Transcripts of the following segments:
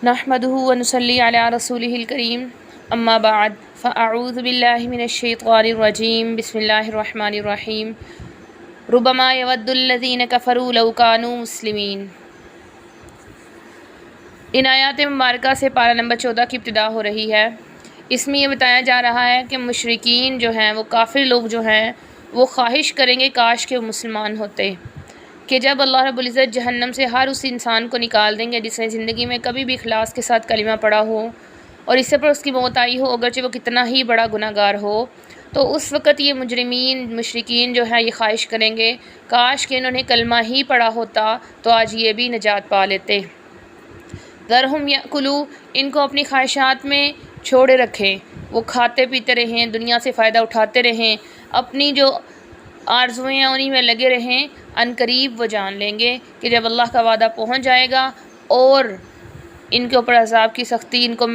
نحمده ونصلي على رسوله الكريم اما بعد فاعوذ باللہ من الشیطان الرجیم بسم اللہ الرحمن الرحیم ربما يود الذين كفروا لو كانوا مسلمین۔ ان آیات مبارکہ سے پارہ نمبر 14 کی ابتدا ہو رہی ہے۔ اس میں یہ بتایا جا رہا ہے کہ مشرکین جو ہیں، وہ کافر لوگ جو ہیں، وہ خواہش کریں گے کاش کہ وہ مسلمان ہوتے، کہ جب اللہ رب العزت جہنم سے ہر اس انسان کو نکال دیں گے جس نے زندگی میں کبھی بھی اخلاص کے ساتھ کلمہ پڑھا ہو اور اس سے پر اس کی موت آئی ہو، اگرچہ وہ کتنا ہی بڑا گناہ گار ہو، تو اس وقت یہ مشرکین جو ہیں یہ خواہش کریں گے کاش کہ انہوں نے کلمہ ہی پڑھا ہوتا تو آج یہ بھی نجات پا لیتے۔ ذرہم یاکلوا، ان کو اپنی خواہشات میں چھوڑے رکھیں، وہ کھاتے پیتے رہیں، دنیا سے فائدہ اٹھاتے رہیں، اپنی جو آرزویں ہیں انہی میں لگے رہیں۔ ان قریب وہ جان لیں گے کہ جب اللہ کا وعدہ پہنچ جائے گا اور ان کے اوپر عذاب کی سختی ان کو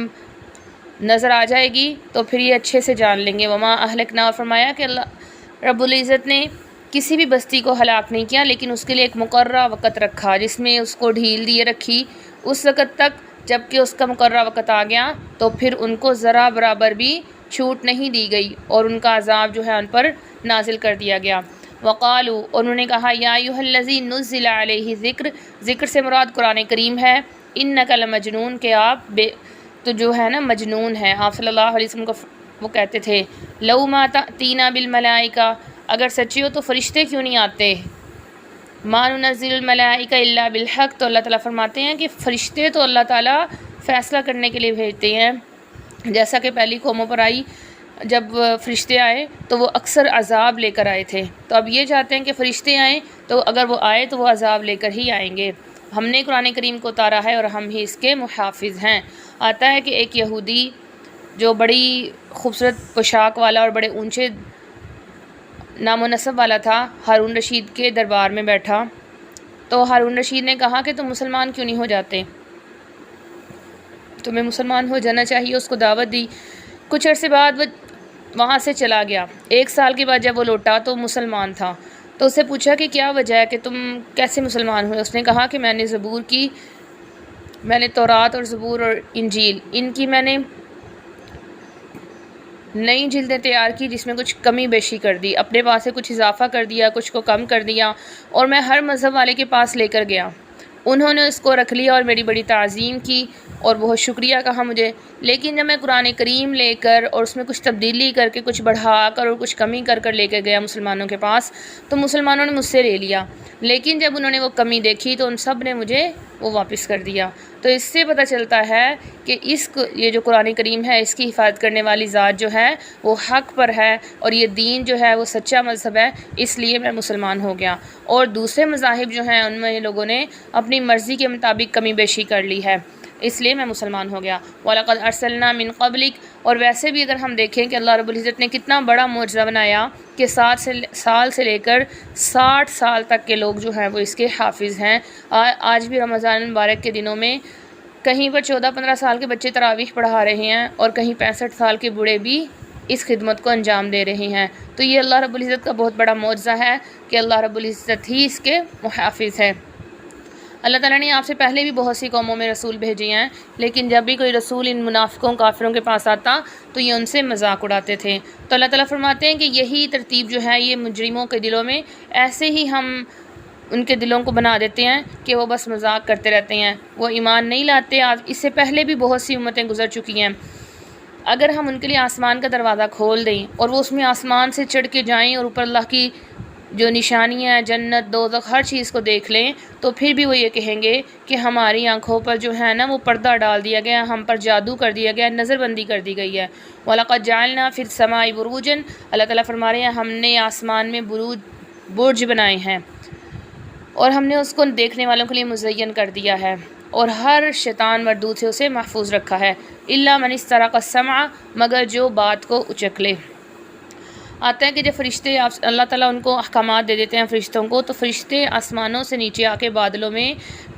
نظر آ جائے گی تو پھر یہ اچھے سے جان لیں گے۔ وما اہلکنا، اور فرمایا کہ اللہ رب العزت نے کسی بھی بستی کو ہلاک نہیں کیا لیکن اس کے لیے ایک مقررہ وقت رکھا جس میں اس کو ڈھیل دیے رکھی اس وقت تک جب کہ اس کا مقررہ وقت آ گیا تو پھر ان کو ذرا برابر بھی چھوٹ نہیں دی گئی اور ان کا عذاب جو ہے ان پر نازل کر دیا گیا۔ وقالوا، انہوں نے کہا یا ایھا الذی نزل علیہ ذکر، ذکر سے مراد قرآن کریم ہے، انک لمجنون، کہ آپ تو جو ہے نا مجنون ہے۔ آپ صلی اللہ علیہ وسلم کو وہ کہتے تھے لو ما تأتینا بالملائکہ، اگر سچی ہو تو فرشتے کیوں نہیں آتے؟ ما ننزل الملائکہ الا بالحق، تو اللہ تعالیٰ فرماتے ہیں کہ فرشتے تو اللہ تعالیٰ فیصلہ کرنے کے لیے بھیجتے ہیں، جیسا کہ پہلی قوموں پر آئی جب فرشتے آئے تو وہ اکثر عذاب لے کر آئے تھے، تو اب یہ چاہتے ہیں کہ فرشتے آئیں تو اگر وہ آئے تو وہ عذاب لے کر ہی آئیں گے۔ ہم نے قرآن کریم کو اتارا ہے اور ہم ہی اس کے محافظ ہیں۔ آتا ہے کہ ایک یہودی جو بڑی خوبصورت پوشاک والا اور بڑے اونچے نام و نسب والا تھا، ہارون رشید کے دربار میں بیٹھا، تو ہارون رشید نے کہا کہ تم مسلمان کیوں نہیں ہو جاتے، تمہیں مسلمان ہو جانا چاہیے۔ اس کو دعوت دی، کچھ عرصے بعد وہ وہاں سے چلا گیا۔ 1 سال کے بعد جب وہ لوٹا تو مسلمان تھا، تو اس سے پوچھا کہ کیا وجہ ہے کہ تم کیسے مسلمان ہوئے؟ اس نے کہا کہ میں نے تورات اور زبور اور انجیل ان کی میں نے نئی جلدیں تیار کی جس میں کچھ کمی بیشی کر دی، اپنے پاس سے کچھ اضافہ کر دیا، کچھ کو کم کر دیا، اور میں ہر مذہب والے کے پاس لے کر گیا، انہوں نے اس کو رکھ لیا اور میری بڑی تعظیم کی اور بہت شکریہ کہا مجھے، لیکن جب میں قرآن کریم لے کر اور اس میں کچھ تبدیلی کر کے کچھ بڑھا کر اور کچھ کمی کر لے کے گیا مسلمانوں کے پاس تو مسلمانوں نے مجھ سے لے لیا، لیکن جب انہوں نے وہ کمی دیکھی تو ان سب نے مجھے وہ واپس کر دیا۔ تو اس سے پتہ چلتا ہے کہ یہ جو قرآن کریم ہے اس کی حفاظت کرنے والی ذات جو ہے وہ حق پر ہے اور یہ دین جو ہے وہ سچا مذہب ہے، اس لیے میں مسلمان ہو گیا۔ اور دوسرے مذاہب جو ہیں ان میں لوگوں نے اپنی مرضی کے مطابق کمی بیشی کر لی ہے، اس لیے میں مسلمان ہو گیا۔ وَلَقَدْ أَرْسَلْنَا مِن قَبْلِكَ، اور ویسے بھی اگر ہم دیکھیں کہ اللہ رب العزت نے کتنا بڑا معجزہ بنایا کہ 7 سال سے لے کر 60 سال تک کے لوگ جو ہیں وہ اس کے حافظ ہیں۔ آج بھی رمضان المبارک کے دنوں میں کہیں پر 14-15 سال کے بچے تراویح پڑھا رہے ہیں اور کہیں 65 سال کے بوڑھے بھی اس خدمت کو انجام دے رہے ہیں۔ تو یہ اللہ رب العزت کا بہت بڑا معجزہ ہے کہ اللہ رب العزت ہی اس کے محافظ ہے۔ اللہ تعالیٰ نے آپ سے پہلے بھی بہت سی قوموں میں رسول بھیجے ہیں، لیکن جب بھی کوئی رسول ان منافقوں کافروں کے پاس آتا تو یہ ان سے مذاق اڑاتے تھے۔ تو اللہ تعالیٰ فرماتے ہیں کہ یہی ترتیب جو ہے یہ مجرموں کے دلوں میں ایسے ہی ہم ان کے دلوں کو بنا دیتے ہیں کہ وہ بس مذاق کرتے رہتے ہیں، وہ ایمان نہیں لاتے۔ اس سے پہلے بھی بہت سی امتیں گزر چکی ہیں، اگر ہم ان کے لیے آسمان کا دروازہ کھول دیں اور وہ اس میں آسمان سے چڑھ کے جائیں اور اوپر اللہ کی جو نشانیاں، جنت، دوزخ، ہر چیز کو دیکھ لیں تو پھر بھی وہ یہ کہیں گے کہ ہماری آنکھوں پر جو ہے نا وہ پردہ ڈال دیا گیا، ہم پر جادو کر دیا گیا، نظر بندی کر دی گئی ہے۔ وَلَقَدْ جَعَلْنَا فِي السَّمَاءِ بُرُوجًا، اللہ تعالیٰ فرما رہے ہیں ہم نے آسمان میں برج بنائے ہیں اور ہم نے اس کو دیکھنے والوں کے لیے مزین کر دیا ہے اور ہر شیطان مردود سے اسے محفوظ رکھا ہے۔ إِلَّا مَنِ اسْتَرَقَ السَّمْعَ، مگر جو بات کو اچک لے۔ آتا ہے کہ جب فرشتے اللہ تعالیٰ ان کو احکامات دے دیتے ہیں فرشتوں کو، تو فرشتے آسمانوں سے نیچے آ کے بادلوں میں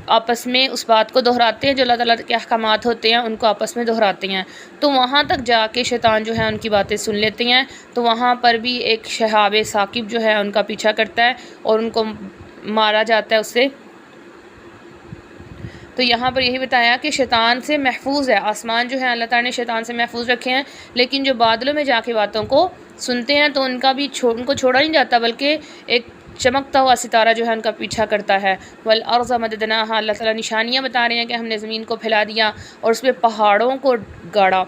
آپس میں اس بات کو دہراتے ہیں جو اللہ تعالیٰ کے احکامات ہوتے ہیں ان کو آپس میں دہراتے ہیں، تو وہاں تک جا کے شیطان جو ہے ان کی باتیں سن لیتے ہیں، تو وہاں پر بھی ایک شہاب ثاقب جو ہے ان کا پیچھا کرتا ہے اور ان کو مارا جاتا ہے اس سے۔ تو یہاں پر یہی بتایا کہ شیطان سے محفوظ ہے، آسمان جو ہے اللہ تعالیٰ نے شیطان سے محفوظ رکھے ہیں، لیکن جو بادلوں میں جا کے باتوں کو سنتے ہیں تو ان کا بھی ان کو چھوڑا نہیں جاتا، بلکہ ایک چمکتا ہوا ستارہ جو ہے ان کا پیچھا کرتا ہے۔ والارض مددناها، اللہ تعالیٰ نشانیاں بتا رہے ہیں کہ ہم نے زمین کو پھیلا دیا اور اس پہ پہاڑوں کو گاڑا۔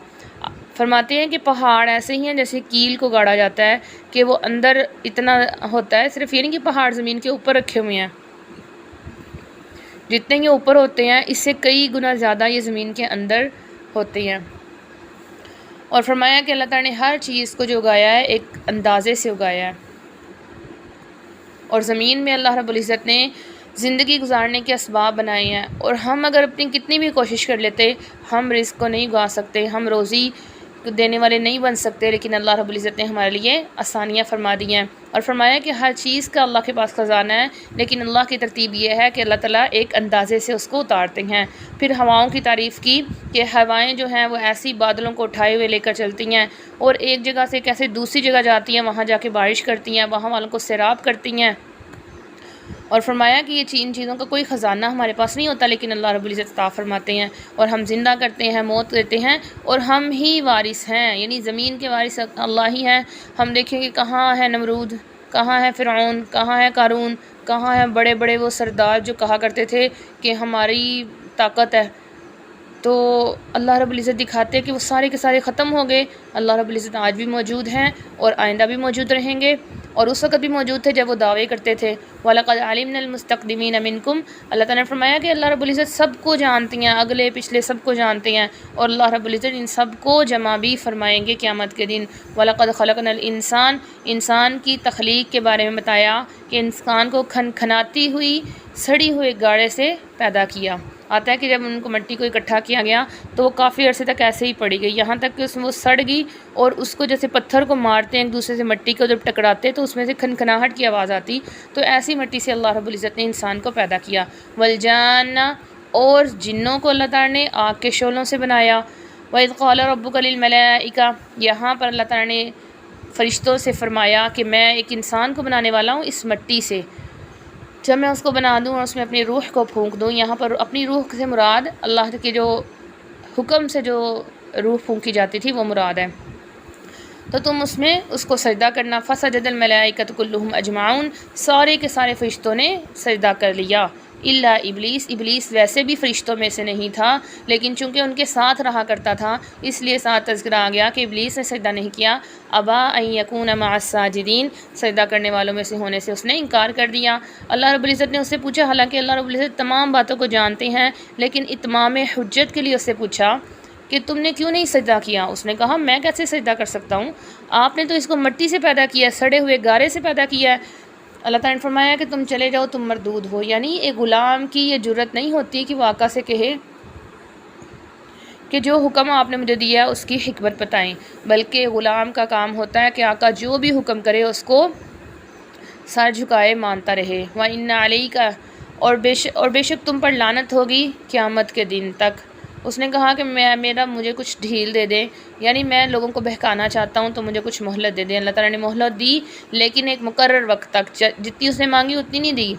فرماتے ہیں کہ پہاڑ ایسے ہی ہیں جیسے کیل کو گاڑا جاتا ہے، کہ وہ اندر اتنا ہوتا ہے، صرف یہ نہیں کہ پہاڑ زمین کے اوپر رکھے ہوئے ہیں، جتنے یہ اوپر ہوتے ہیں اس سے کئی گنا زیادہ یہ زمین کے اندر ہوتے ہیں۔ اور فرمایا کہ اللہ تعالیٰ نے ہر چیز کو جو اگایا ہے ایک اندازے سے اگایا ہے، اور زمین میں اللہ رب العزت نے زندگی گزارنے کے اسباب بنائے ہیں، اور ہم اگر اپنی کتنی بھی کوشش کر لیتے ہم رزق کو نہیں اگا سکتے، ہم روزی دینے والے نہیں بن سکتے، لیکن اللہ رب العزت نے ہمارے لیے آسانیاں فرما دی ہیں۔ اور فرمایا کہ ہر چیز کا اللہ کے پاس خزانہ ہے، لیکن اللہ کی ترتیب یہ ہے کہ اللہ تعالیٰ ایک اندازے سے اس کو اتارتے ہیں۔ پھر ہواؤں کی تعریف کی کہ ہوائیں جو ہیں وہ ایسی بادلوں کو اٹھائے ہوئے لے کر چلتی ہیں، اور ایک جگہ سے کیسے دوسری جگہ جاتی ہیں، وہاں جا کے بارش کرتی ہیں، وہاں والوں کو سیراب کرتی ہیں۔ اور فرمایا کہ یہ ان چیزوں کا کوئی خزانہ ہمارے پاس نہیں ہوتا، لیکن اللہ رب العزت عطا فرماتے ہیں، اور ہم زندہ کرتے ہیں، موت دیتے ہیں، اور ہم ہی وارث ہیں، یعنی زمین کے وارث اللہ ہی ہیں۔ ہم دیکھیں کہ کہاں ہے نمرود، کہاں ہے فرعون، کہاں ہے قارون، کہاں ہیں بڑے بڑے وہ سردار جو کہا کرتے تھے کہ ہماری طاقت ہے، تو اللہ رب العزت دکھاتے ہیں کہ وہ سارے کے سارے ختم ہو گئے۔ اللہ رب العزت آج بھی موجود ہیں اور آئندہ بھی موجود رہیں گے، اور اس وقت بھی موجود تھے جب وہ دعوے کرتے تھے۔ وَلَقَدْ عَلِمْنَا الْمُسْتَقْدِمِينَ مِنْكُمْ، اللہ تعالیٰ نے فرمایا کہ اللہ رب العزت سب کو جانتی ہیں، اگلے پچھلے سب کو جانتے ہیں، اور اللہ رب العزت ان سب کو جمع بھی فرمائیں گے قیامت کے دن۔ وَلَقَدْ خَلَقْنَا الْإِنسَانَ، انسان کی تخلیق کے بارے میں بتایا کہ انسان کو کھنکھناتی ہوئی سڑی ہوئے گاڑے سے پیدا کیا۔ آتا ہے کہ جب ان کو مٹی کو اکٹھا کیا گیا تو وہ کافی عرصے تک ایسے ہی پڑی گئی، یہاں تک کہ اس میں وہ سڑ گئی، اور اس کو جیسے پتھر کو مارتے ہیں ایک دوسرے سے مٹی کو جب ٹکراتے تو اس میں سے کھنکھناہٹ کی آواز آتی، تو ایسی مٹی سے اللہ رب العزت نے انسان کو پیدا کیا۔ والجان، اور جنوں کو اللہ تعالیٰ نے آگ کے شعلوں سے بنایا۔ وَإِذْ قَالَ رَبُّكَ لِلْمَلَائِكَةِ، یہاں پر اللہ تعالیٰ نے فرشتوں سے فرمایا کہ میں ایک انسان کو بنانے والا ہوں اس مٹی سے، جب میں اس کو بنا دوں اور اس میں اپنی روح کو پھونک دوں۔ یہاں پر اپنی روح سے مراد اللہ کے جو حکم سے جو روح پھونکی جاتی تھی وہ مراد ہے، تو تم اس میں اس کو سجدہ کرنا۔ فسجد الملائکۃ کلہم اجمعون، سارے کے سارے فرشتوں نے سجدہ کر لیا، الا ابلیس، ابلیس ویسے بھی فرشتوں میں سے نہیں تھا، لیکن چونکہ ان کے ساتھ رہا کرتا تھا اس لیے ساتھ تذکرہ آ گیا کہ ابلیس نے سجدہ نہیں کیا۔ ابا ان یکون مع الساجدین، سجدہ کرنے والوں میں سے ہونے سے اس نے انکار کر دیا۔ اللہ رب العزت نے اس سے پوچھا، حالانکہ اللہ رب العزت تمام باتوں کو جانتے ہیں، لیکن اتمام حجت کے لیے اس سے پوچھا کہ تم نے کیوں نہیں سجدہ کیا؟ اس نے کہا میں کیسے سجدہ کر سکتا ہوں، آپ نے تو اس کو مٹی سے پیدا کیا ہے، سڑے ہوئے گارے سے پیدا کیا ہے۔ اللہ تعالیٰ نے فرمایا کہ تم چلے جاؤ، تم مردود ہو، یعنی ایک غلام کی یہ جرت نہیں ہوتی کہ وہ آقا سے کہے کہ جو حکم آپ نے مجھے دیا ہے اس کی حکمت بتائیں، بلکہ غلام کا کام ہوتا ہے کہ آقا جو بھی حکم کرے اس کو سر جھکائے مانتا رہے۔ وَإِنَّ عَلَيْكَ، اور بے شک تم پر لعنت ہوگی قیامت کے دن تک۔ اس نے کہا کہ مجھے کچھ ڈھیل دے دیں، یعنی میں لوگوں کو بہکانا چاہتا ہوں تو مجھے کچھ مہلت دے دیں۔ اللہ تعالیٰ نے مہلت دی، لیکن ایک مقرر وقت تک، جتنی اس نے مانگی اتنی نہیں دی۔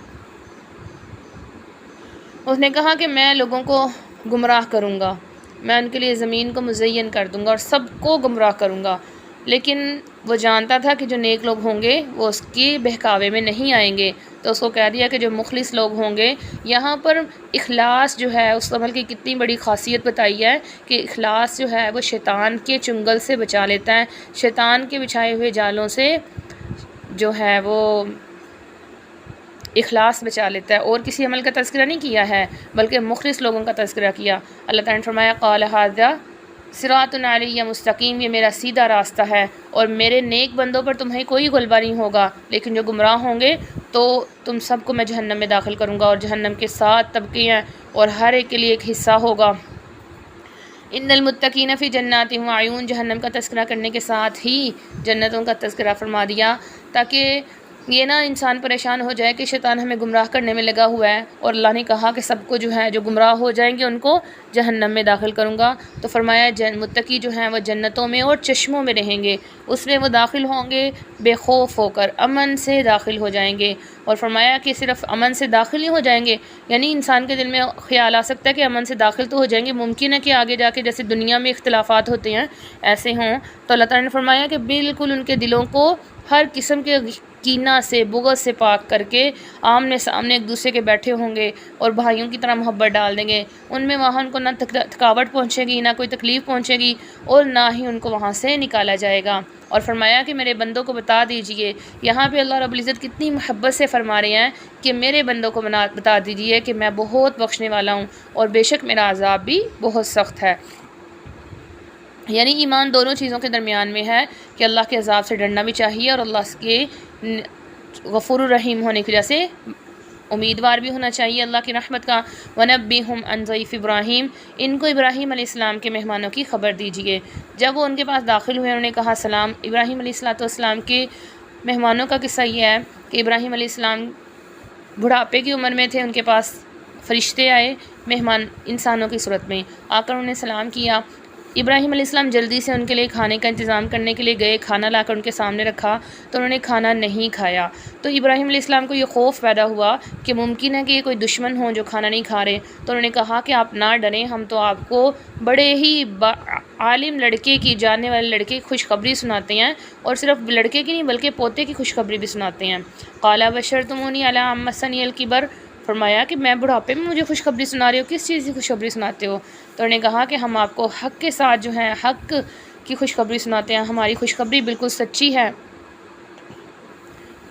اس نے کہا کہ میں لوگوں کو گمراہ کروں گا، میں ان کے لیے زمین کو مزین کر دوں گا اور سب کو گمراہ کروں گا، لیکن وہ جانتا تھا کہ جو نیک لوگ ہوں گے وہ اس کی بہکاوے میں نہیں آئیں گے، تو اس کو کہہ دیا کہ جو مخلص لوگ ہوں گے، یہاں پر اخلاص جو ہے اس عمل کی کتنی بڑی خاصیت بتائی ہے کہ اخلاص جو ہے وہ شیطان کے چنگل سے بچا لیتا ہے، شیطان کے بچھائے ہوئے جالوں سے جو ہے وہ اخلاص بچا لیتا ہے، اور کسی عمل کا تذکرہ نہیں کیا ہے بلکہ مخلص لوگوں کا تذکرہ کیا۔ اللہ تعالیٰ نے فرمایا قال ھذا صراط علی مستقیم، یہ میرا سیدھا راستہ ہے اور میرے نیک بندوں پر تمہیں کوئی غلبہ نہیں ہوگا، لیکن جو گمراہ ہوں گے تو تم سب کو میں جہنم میں داخل کروں گا، اور جہنم کے 7 طبقے ہیں اور ہر ایک کے لیے ایک حصہ ہوگا۔ ان المتقین فی جنات و عیون، جہنم کا تذکرہ کرنے کے ساتھ ہی جنتوں کا تذکرہ فرما دیا تاکہ یہ نہ انسان پریشان ہو جائے کہ شیطان ہمیں گمراہ کرنے میں لگا ہوا ہے، اور اللہ نے کہا کہ سب کو جو ہے جو گمراہ ہو جائیں گے ان کو جہنم میں داخل کروں گا۔ تو فرمایا متقی جو ہیں وہ جنتوں میں اور چشموں میں رہیں گے، اس میں وہ داخل ہوں گے بے خوف ہو کر، امن سے داخل ہو جائیں گے۔ اور فرمایا کہ صرف امن سے داخل ہی ہو جائیں گے، یعنی انسان کے دل میں خیال آ سکتا ہے کہ امن سے داخل تو ہو جائیں گے، ممکن ہے کہ آگے جا کے جیسے دنیا میں اختلافات ہوتے ہیں ایسے ہوں، تو اللہ تعالیٰ نے فرمایا کہ بالکل ان کے دلوں کو ہر قسم کے کینہ سے، بغض سے پاک کر کے آمنے سامنے ایک دوسرے کے بیٹھے ہوں گے اور بھائیوں کی طرح محبت ڈال دیں گے۔ ان میں وہاں ان کو نہ تھکاوٹ پہنچے گی، نہ کوئی تکلیف پہنچے گی، اور نہ ہی ان کو وہاں سے نکالا جائے گا۔ اور فرمایا کہ میرے بندوں کو بتا دیجئے، یہاں پہ اللہ رب العزت کتنی محبت سے فرما رہے ہیں کہ میرے بندوں کو بتا دیجئے کہ میں بہت بخشنے والا ہوں، اور بے شک میرا عذاب بھی بہت سخت ہے۔ یعنی ایمان دونوں چیزوں کے درمیان میں ہے کہ اللہ کے عذاب سے ڈرنا بھی چاہیے، اور اللہ کے غفور الرحیم ہونے کی وجہ سے امیدوار بھی ہونا چاہیے اللہ کی رحمت کا۔ وَنَبِّهُمْ عَنْ ضَيْفِ ابراہیم، ان کو ابراہیم علیہ السلام کے مہمانوں کی خبر دیجیے۔ جب وہ ان کے پاس داخل ہوئے انہوں نے کہا سلام۔ ابراہیم علیہ السلام کے مہمانوں کا قصہ یہ ہے کہ ابراہیم علیہ السلام بڑھاپے کی عمر میں تھے، ان کے پاس فرشتے آئے مہمان انسانوں کی صورت میں، آ کر انہوں نے سلام کیا۔ ابراہیم علیہ السلام جلدی سے ان کے لیے کھانے کا انتظام کرنے کے لیے گئے، کھانا لا کر ان کے سامنے رکھا تو انہوں نے کھانا نہیں کھایا۔ تو ابراہیم علیہ السلام کو یہ خوف پیدا ہوا کہ ممکن ہے کہ یہ کوئی دشمن ہوں جو کھانا نہیں کھا رہے، تو انہوں نے کہا کہ آپ نہ ڈریں، ہم تو آپ کو بڑے ہی عالم لڑکے کی، جاننے والے لڑکے کی خوشخبری سناتے ہیں، اور صرف لڑکے کی نہیں بلکہ پوتے کی خوشخبری بھی سناتے ہیں۔ قَالَ بَشَّرْتُمُونِی عَلَىٰ أَن مَّسَّنِیَ الْکِبَرُ، فرمایا کہ میں بڑھاپے میں مجھے خوشخبری سنا رہے ہو، کس چیز کی خوشخبری سناتے ہو؟ تو انہوں نے کہا کہ ہم آپ کو حق کے ساتھ جو ہے حق کی خوشخبری سناتے ہیں، ہماری خوشخبری بالکل سچی ہے،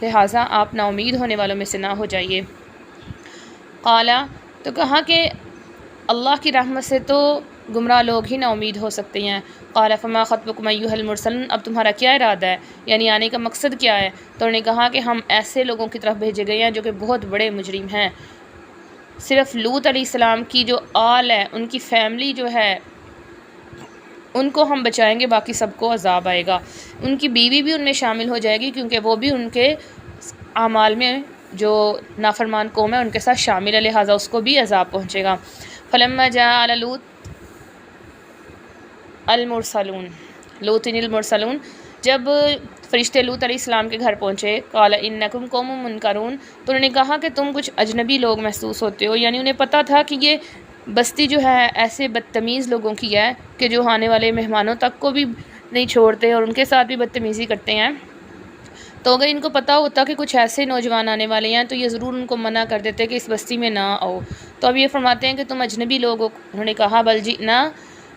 لہٰذا آپ نا امید ہونے والوں میں سے نہ ہو جائیے۔ قالا، تو کہا کہ اللہ کی رحمت سے تو گمراہ لوگ ہی نا امید ہو سکتے ہیں۔ قال فما خطبکم ایھا المرسلون، اب تمہارا کیا ارادہ ہے، یعنی آنے کا مقصد کیا ہے؟ تو انہوں نے کہا کہ ہم ایسے لوگوں کی طرف بھیجے گئے ہیں جو کہ بہت بڑے مجرم ہیں، صرف لوط علیہ السلام کی جو آل ہے، ان کی فیملی جو ہے ان کو ہم بچائیں گے، باقی سب کو عذاب آئے گا۔ ان کی بیوی بھی ان میں شامل ہو جائے گی کیونکہ وہ بھی ان کے اعمال میں جو نافرمان قوم ہے ان کے ساتھ شامل ہے، لہٰذا اس کو بھی عذاب پہنچے گا۔ فلما جاء علی لوط المرسلون، لوط المرسلون، جب فرشتے لوط علیہ السلام کے گھر پہنچے، قال انکم قوم منکرون، تو انہوں نے کہا کہ تم کچھ اجنبی لوگ محسوس ہوتے ہو، یعنی انہیں پتہ تھا کہ یہ بستی جو ہے ایسے بدتمیز لوگوں کی ہے کہ جو آنے والے مہمانوں تک کو بھی نہیں چھوڑتے اور ان کے ساتھ بھی بدتمیزی کرتے ہیں۔ تو اگر ان کو پتہ ہوتا کہ کچھ ایسے نوجوان آنے والے ہیں تو یہ ضرور ان کو منع کر دیتے کہ اس بستی میں نہ آؤ۔ تو اب یہ فرماتے ہیں کہ تم اجنبی لوگ ہو۔ انہوں نے کہا بل جئنا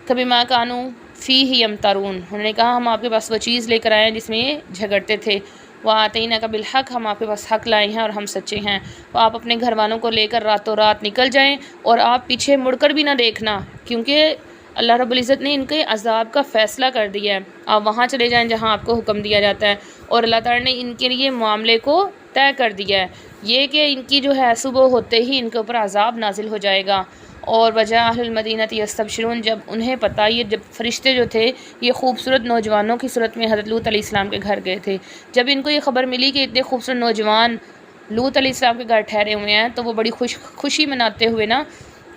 بما کانوا فیہ یمترون، انہوں نے کہا ہم آپ کے پاس وہ چیز لے کر آئے ہیں جس میں یہ جھگڑتے تھے۔ وآتیناک بالحق، ہم آپ کے پاس حق لائے ہیں اور ہم سچے ہیں۔ تو آپ اپنے گھر والوں کو لے کر راتوں رات نکل جائیں اور آپ پیچھے مڑ کر بھی نہ دیکھنا، کیونکہ اللہ رب العزت نے ان کے عذاب کا فیصلہ کر دیا ہے، آپ وہاں چلے جائیں جہاں آپ کو حکم دیا جاتا ہے، اور اللہ تعالیٰ نے ان کے لیے معاملے کو طے کر دیا ہے، یہ کہ ان کی جو ہے صبح ہوتے ہی ان کے اوپر عذاب نازل ہو جائے گا۔ اور وجاء اہل المدینہ یستبشرون، جب انہیں پتہ، یہ جب فرشتے جو تھے یہ خوبصورت نوجوانوں کی صورت میں حضرت لوط علیہ السلام کے گھر گئے تھے، جب ان کو یہ خبر ملی کہ اتنے خوبصورت نوجوان لوط علیہ السلام کے گھر ٹھہرے ہوئے ہیں تو وہ بڑی خوشی مناتے ہوئے نا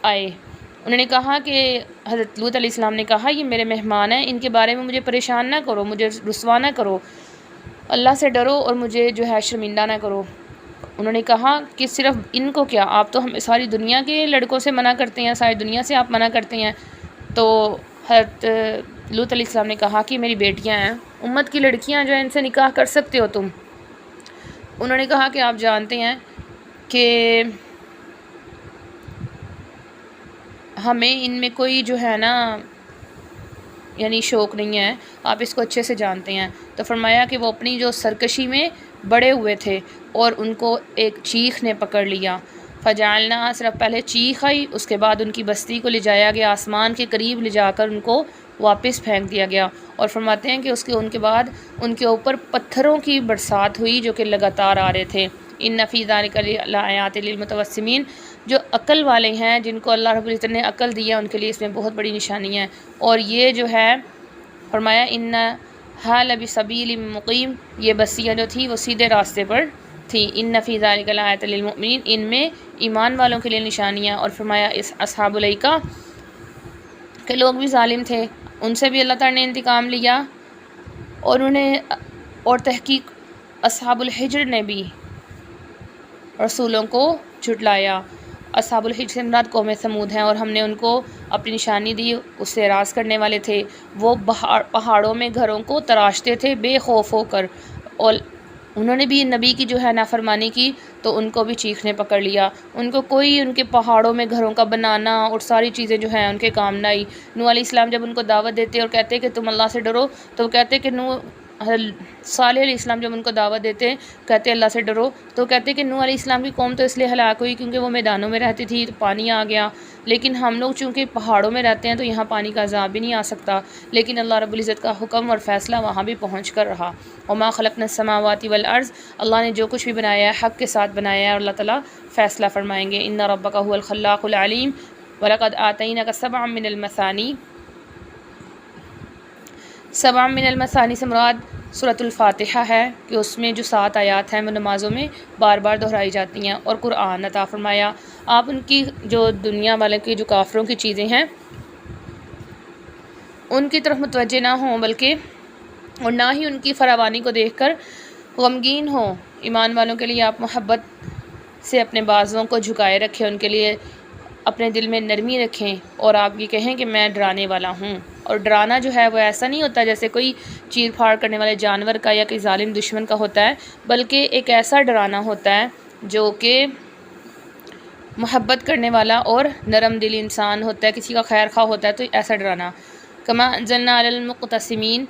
آئے۔ انہوں نے کہا کہ حضرت لوط علیہ السلام نے کہا یہ میرے مہمان ہیں، ان کے بارے میں مجھے پریشان نہ کرو، مجھے رسوا نہ کرو، اللہ سے ڈرو اور مجھے جو ہے شرمندہ نہ کرو۔ انہوں نے کہا کہ صرف ان کو کیا، آپ تو ہمیں ساری دنیا کے لڑکوں سے منع کرتے ہیں، ساری دنیا سے آپ منع کرتے ہیں۔ تو حضرت لوط علیہ السلام نے کہا کہ میری بیٹیاں ہیں، امت کی لڑکیاں جو ہیں ان سے نکاح کر سکتے ہو تم۔ انہوں نے کہا کہ آپ جانتے ہیں کہ ہمیں ان میں کوئی جو ہے نا یعنی شوق نہیں ہے، آپ اس کو اچھے سے جانتے ہیں۔ تو فرمایا کہ وہ اپنی جو سرکشی میں بڑے ہوئے تھے اور ان کو ایک چیخ نے پکڑ لیا، فجعلنا، صرف پہلے چیخ آئی، اس کے بعد ان کی بستی کو لے جایا گیا، آسمان کے قریب لے جا کر ان کو واپس پھینک دیا گیا، اور فرماتے ہیں کہ ان کے بعد ان کے اوپر پتھروں کی برسات ہوئی جو کہ لگاتار آ رہے تھے۔ ان فی ذلک لآیات للمتوسمین، جو عقل والے ہیں، جن کو اللہ رب العزت نے عقل دی ہے، ان کے لیے اس میں بہت بڑی نشانی ہے۔ اور یہ جو ہے فرمایا انھا لبسبیل مقیم، یہ بستیاں جو تھی وہ سیدھے راستے پر تھی، ان فی ذالک لآیۃ للمؤمنین، ان میں ایمان والوں کے لیے نشانیاں۔ اور فرمایا اس اصحاب الایکہ کہ لوگ بھی ظالم تھے، ان سے بھی اللہ تعالیٰ نے انتقام لیا، اور تحقیق اصحاب الحجر نے بھی رسولوں کو جھٹلایا۔ اصحاب الحجر سے مراد قوم ثمود ہیں، اور ہم نے ان کو اپنی نشانی دی، اس سے اعراض کرنے والے تھے۔ وہ پہاڑوں میں گھروں کو تراشتے تھے بے خوف ہو کر، اور انہوں نے بھی نبی کی جو ہے نافرمانی کی تو ان کو بھی چیخ نے پکڑ لیا۔ ان کو کوئی ان کے پہاڑوں میں گھروں کا بنانا اور ساری چیزیں جو ہیں ان کے کام نہ آئی۔ نوح علیہ السلام جب ان کو دعوت دیتے اور کہتے کہ تم اللہ سے ڈرو، تو وہ کہتے کہ صالح علیہ السلام جب ان کو دعوت دیتے کہتے اللہ سے ڈرو، تو کہتے کہ نوح علیہ السلام کی قوم تو اس لیے ہلاک ہوئی کیونکہ وہ میدانوں میں رہتی تھی تو پانی آ گیا، لیکن ہم لوگ چونکہ پہاڑوں میں رہتے ہیں تو یہاں پانی کا عذاب بھی نہیں آ سکتا۔ لیکن اللہ رب العزت کا حکم اور فیصلہ وہاں بھی پہنچ کر رہا۔ وما خلقنا السماوات والارض، اللہ نے جو کچھ بھی بنایا ہے حق کے ساتھ بنایا ہے، اور اللہ تعالیٰ فیصلہ فرمائیں گے۔ ان ربک هو الخلاق العلیم ولقد آتیناک سبعا من المثانی۔ سبع من المثانی سے مراد سورۃ الفاتحہ ہے کہ اس میں جو 7 آیات ہیں وہ نمازوں میں بار بار دہرائی جاتی ہیں، اور قرآن عطا فرمایا۔ آپ ان کی جو دنیا والے کی جو کافروں کی چیزیں ہیں ان کی طرف متوجہ نہ ہوں، بلکہ اور نہ ہی ان کی فراوانی کو دیکھ کر غمگین ہوں۔ ایمان والوں کے لیے آپ محبت سے اپنے بازوؤں کو جھکائے رکھیں، ان کے لیے اپنے دل میں نرمی رکھیں، اور آپ یہ کہیں کہ میں ڈرانے والا ہوں۔ اور ڈرانا جو ہے وہ ایسا نہیں ہوتا جیسے کوئی چیر پھاڑ کرنے والے جانور کا یا کوئی ظالم دشمن کا ہوتا ہے، بلکہ ایک ایسا ڈرانا ہوتا ہے جو کہ محبت کرنے والا اور نرم دل انسان ہوتا ہے، کسی کا خیر خواہ ہوتا ہے، تو ایسا ڈرانا۔ کما انزلنا علی المقتسمین،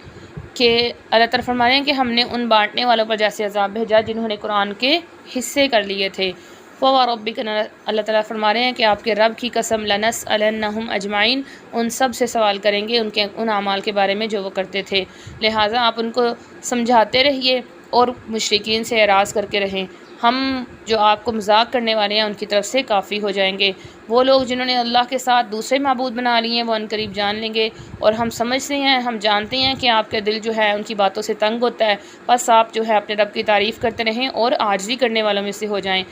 کہ اللہ تعالیٰ فرما رہے ہیں کہ ہم نے ان بانٹنے والوں پر جیسے عذاب بھیجا جنہوں نے قرآن کے حصے کر لیے تھے۔ فوربک، اللہ تعالیٰ فرما رہے ہیں کہ آپ کے رب کی قسم، لنسألنہم اجمعین، ان سب سے سوال کریں گے ان اعمال کے بارے میں جو وہ کرتے تھے۔ لہٰذا آپ ان کو سمجھاتے رہیے اور مشرکین سے اعراض کر کے رہیں۔ ہم جو آپ کو مذاق کرنے والے ہیں ان کی طرف سے کافی ہو جائیں گے۔ وہ لوگ جنہوں نے اللہ کے ساتھ دوسرے معبود بنا لیے ہیں وہ عنقریب جان لیں گے، اور ہم سمجھتے ہیں، ہم جانتے ہیں کہ آپ کا دل جو ہے ان کی باتوں سے تنگ ہوتا ہے، بس آپ جو ہے اپنے رب کی تعریف کرتے رہیں اور عاجزی کرنے والوں میں سے ہو جائیں،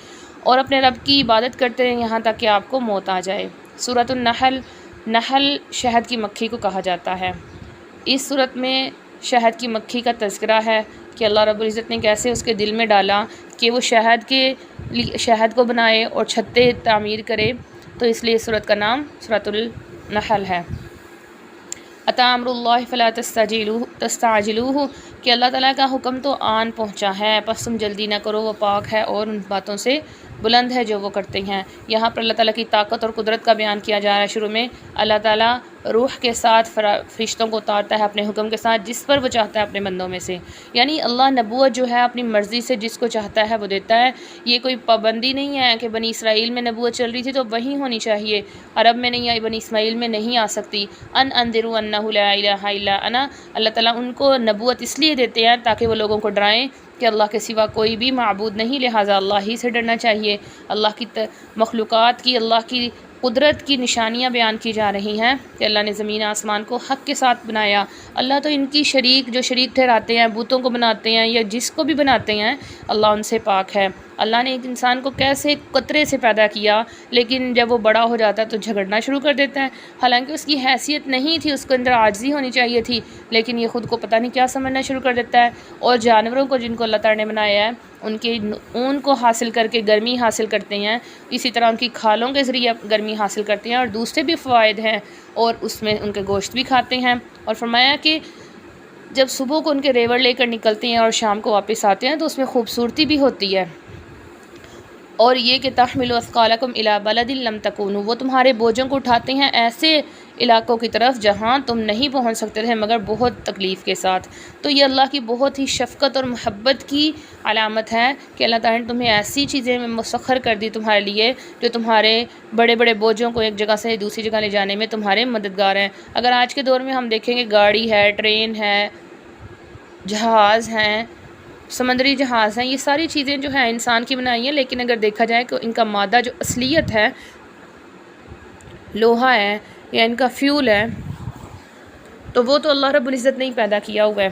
اور اپنے رب کی عبادت کرتے رہیں یہاں تک کہ آپ کو موت آ جائے۔ سورۃ النحل، نحل شہد کی مکھی کو کہا جاتا ہے۔ اس صورت میں شہد کی مکھی کا تذکرہ ہے کہ اللہ رب العزت نے کیسے اس کے دل میں ڈالا کہ وہ شہد کو بنائے اور چھتے تعمیر کرے، تو اس لیے سورت کا نام سورۃ النحل ہے۔ اتی امر اللہ فلا تستعجلوہ، کہ اللہ تعالیٰ کا حکم تو آن پہنچا ہے، پس تم جلدی نہ کرو، وہ پاک ہے اور ان باتوں سے بلند ہے جو وہ کرتے ہیں۔ یہاں پر اللہ تعالیٰ کی طاقت اور قدرت کا بیان کیا جا رہا ہے۔ شروع میں اللہ تعالیٰ روح کے ساتھ فرشتوں کو اتارتا ہے اپنے حکم کے ساتھ جس پر وہ چاہتا ہے اپنے بندوں میں سے، یعنی اللہ نبوت جو ہے اپنی مرضی سے جس کو چاہتا ہے وہ دیتا ہے۔ یہ کوئی پابندی نہیں ہے کہ بنی اسرائیل میں نبوت چل رہی تھی تو وہیں ہونی چاہیے، عرب میں نہیں آئی، بنی اسماعیل میں نہیں آ سکتی۔ انذروا انہ لا الہ الا انا، اللہ تعالیٰ ان کو نبوت اس لیے دیتے ہیں تاکہ وہ لوگوں کو ڈرائیں کہ اللہ کے سوا کوئی بھی معبود نہیں، لہٰذا اللہ ہی سے ڈرنا چاہیے۔ اللہ کی مخلوقات کی، اللہ کی قدرت کی نشانیاں بیان کی جا رہی ہیں کہ اللہ نے زمین آسمان کو حق کے ساتھ بنایا۔ اللہ تو ان کی جو شریک ٹھہراتے ہیں، بتوں کو بناتے ہیں یا جس کو بھی بناتے ہیں، اللہ ان سے پاک ہے۔ اللہ نے ایک انسان کو کیسے قطرے سے پیدا کیا، لیکن جب وہ بڑا ہو جاتا ہے تو جھگڑنا شروع کر دیتا ہے، حالانکہ اس کی حیثیت نہیں تھی، اس کے اندر عاجزی ہونی چاہیے تھی، لیکن یہ خود کو پتہ نہیں کیا سمجھنا شروع کر دیتا ہے۔ اور جانوروں کو جن کو اللہ تعالیٰ نے بنایا ہے ان کے اون کو حاصل کر کے گرمی حاصل کرتے ہیں، اسی طرح ان کی کھالوں کے ذریعے گرمی حاصل کرتے ہیں، اور دوسرے بھی فوائد ہیں، اور اس میں ان کے گوشت بھی کھاتے ہیں۔ اور فرمایا کہ جب صبح کو ان کے ریوڑ لے کر نکلتے ہیں اور شام کو واپس آتے ہیں تو اس میں خوبصورتی بھی ہوتی ہے۔ اور یہ کہ تحملوا اثقالکم الی بلد لم تکونوا، وہ تمہارے بوجھوں کو اٹھاتے ہیں ایسے علاقوں کی طرف جہاں تم نہیں پہنچ سکتے تھے مگر بہت تکلیف کے ساتھ۔ تو یہ اللہ کی بہت ہی شفقت اور محبت کی علامت ہے کہ اللہ تعالیٰ نے تمہیں ایسی چیزیں مسخر کر دی تمہارے لیے جو تمہارے بڑے بڑے بوجھوں کو ایک جگہ سے دوسری جگہ لے جانے میں تمہارے مددگار ہیں۔ اگر آج کے دور میں ہم دیکھیں گے گاڑی ہے، ٹرین ہے، جہاز ہیں، سمندری جہاز ہیں، یہ ساری چیزیں جو ہیں انسان کی بنائی ہیں، لیکن اگر دیکھا جائے کہ ان کا مادہ جو اصلیت ہے لوہا ہے یا ان کا فیول ہے تو وہ تو اللہ رب العزت نے ہی پیدا کیا ہوا ہے،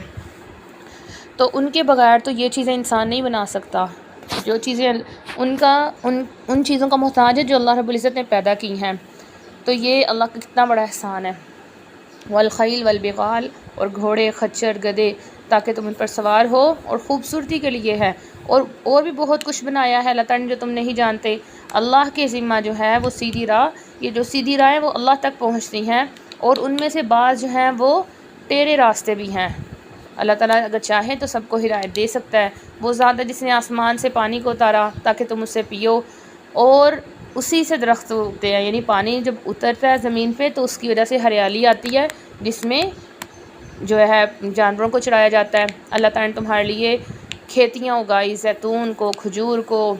تو ان کے بغیر تو یہ چیزیں انسان نہیں بنا سکتا۔ جو چیزیں ان چیزوں کا محتاج ہے جو اللہ رب العزت نے پیدا کی ہیں. تو یہ اللہ کا کتنا بڑا احسان ہے. والخیل والبغال، اور گھوڑے، خچر، گدھے، تاکہ تم ان پر سوار ہو، اور خوبصورتی کے لیے ہے، اور بھی بہت کچھ بنایا ہے اللہ تعالیٰ نے جو تم نہیں جانتے. اللہ کے ذمہ جو ہے وہ سیدھی راہ، یہ جو سیدھی راہیں وہ اللہ تک پہنچتی ہیں، اور ان میں سے بعض جو ہیں وہ ٹیڑے راستے بھی ہیں. اللہ تعالیٰ اگر چاہے تو سب کو ہدایت دے سکتا ہے. وہ ذات ہے جس نے آسمان سے پانی کو اتارا تاکہ تم اس سے پیو، اور اسی سے درخت اگتے ہیں. یعنی پانی جب اترتا ہے زمین پہ تو اس کی وجہ سے ہریالی آتی ہے جس میں جو ہے جانوروں کو چرایا جاتا ہے. اللہ تعالیٰ نے تمہارے لیے کھیتیاں اگائی، زیتون کو، کھجور کو،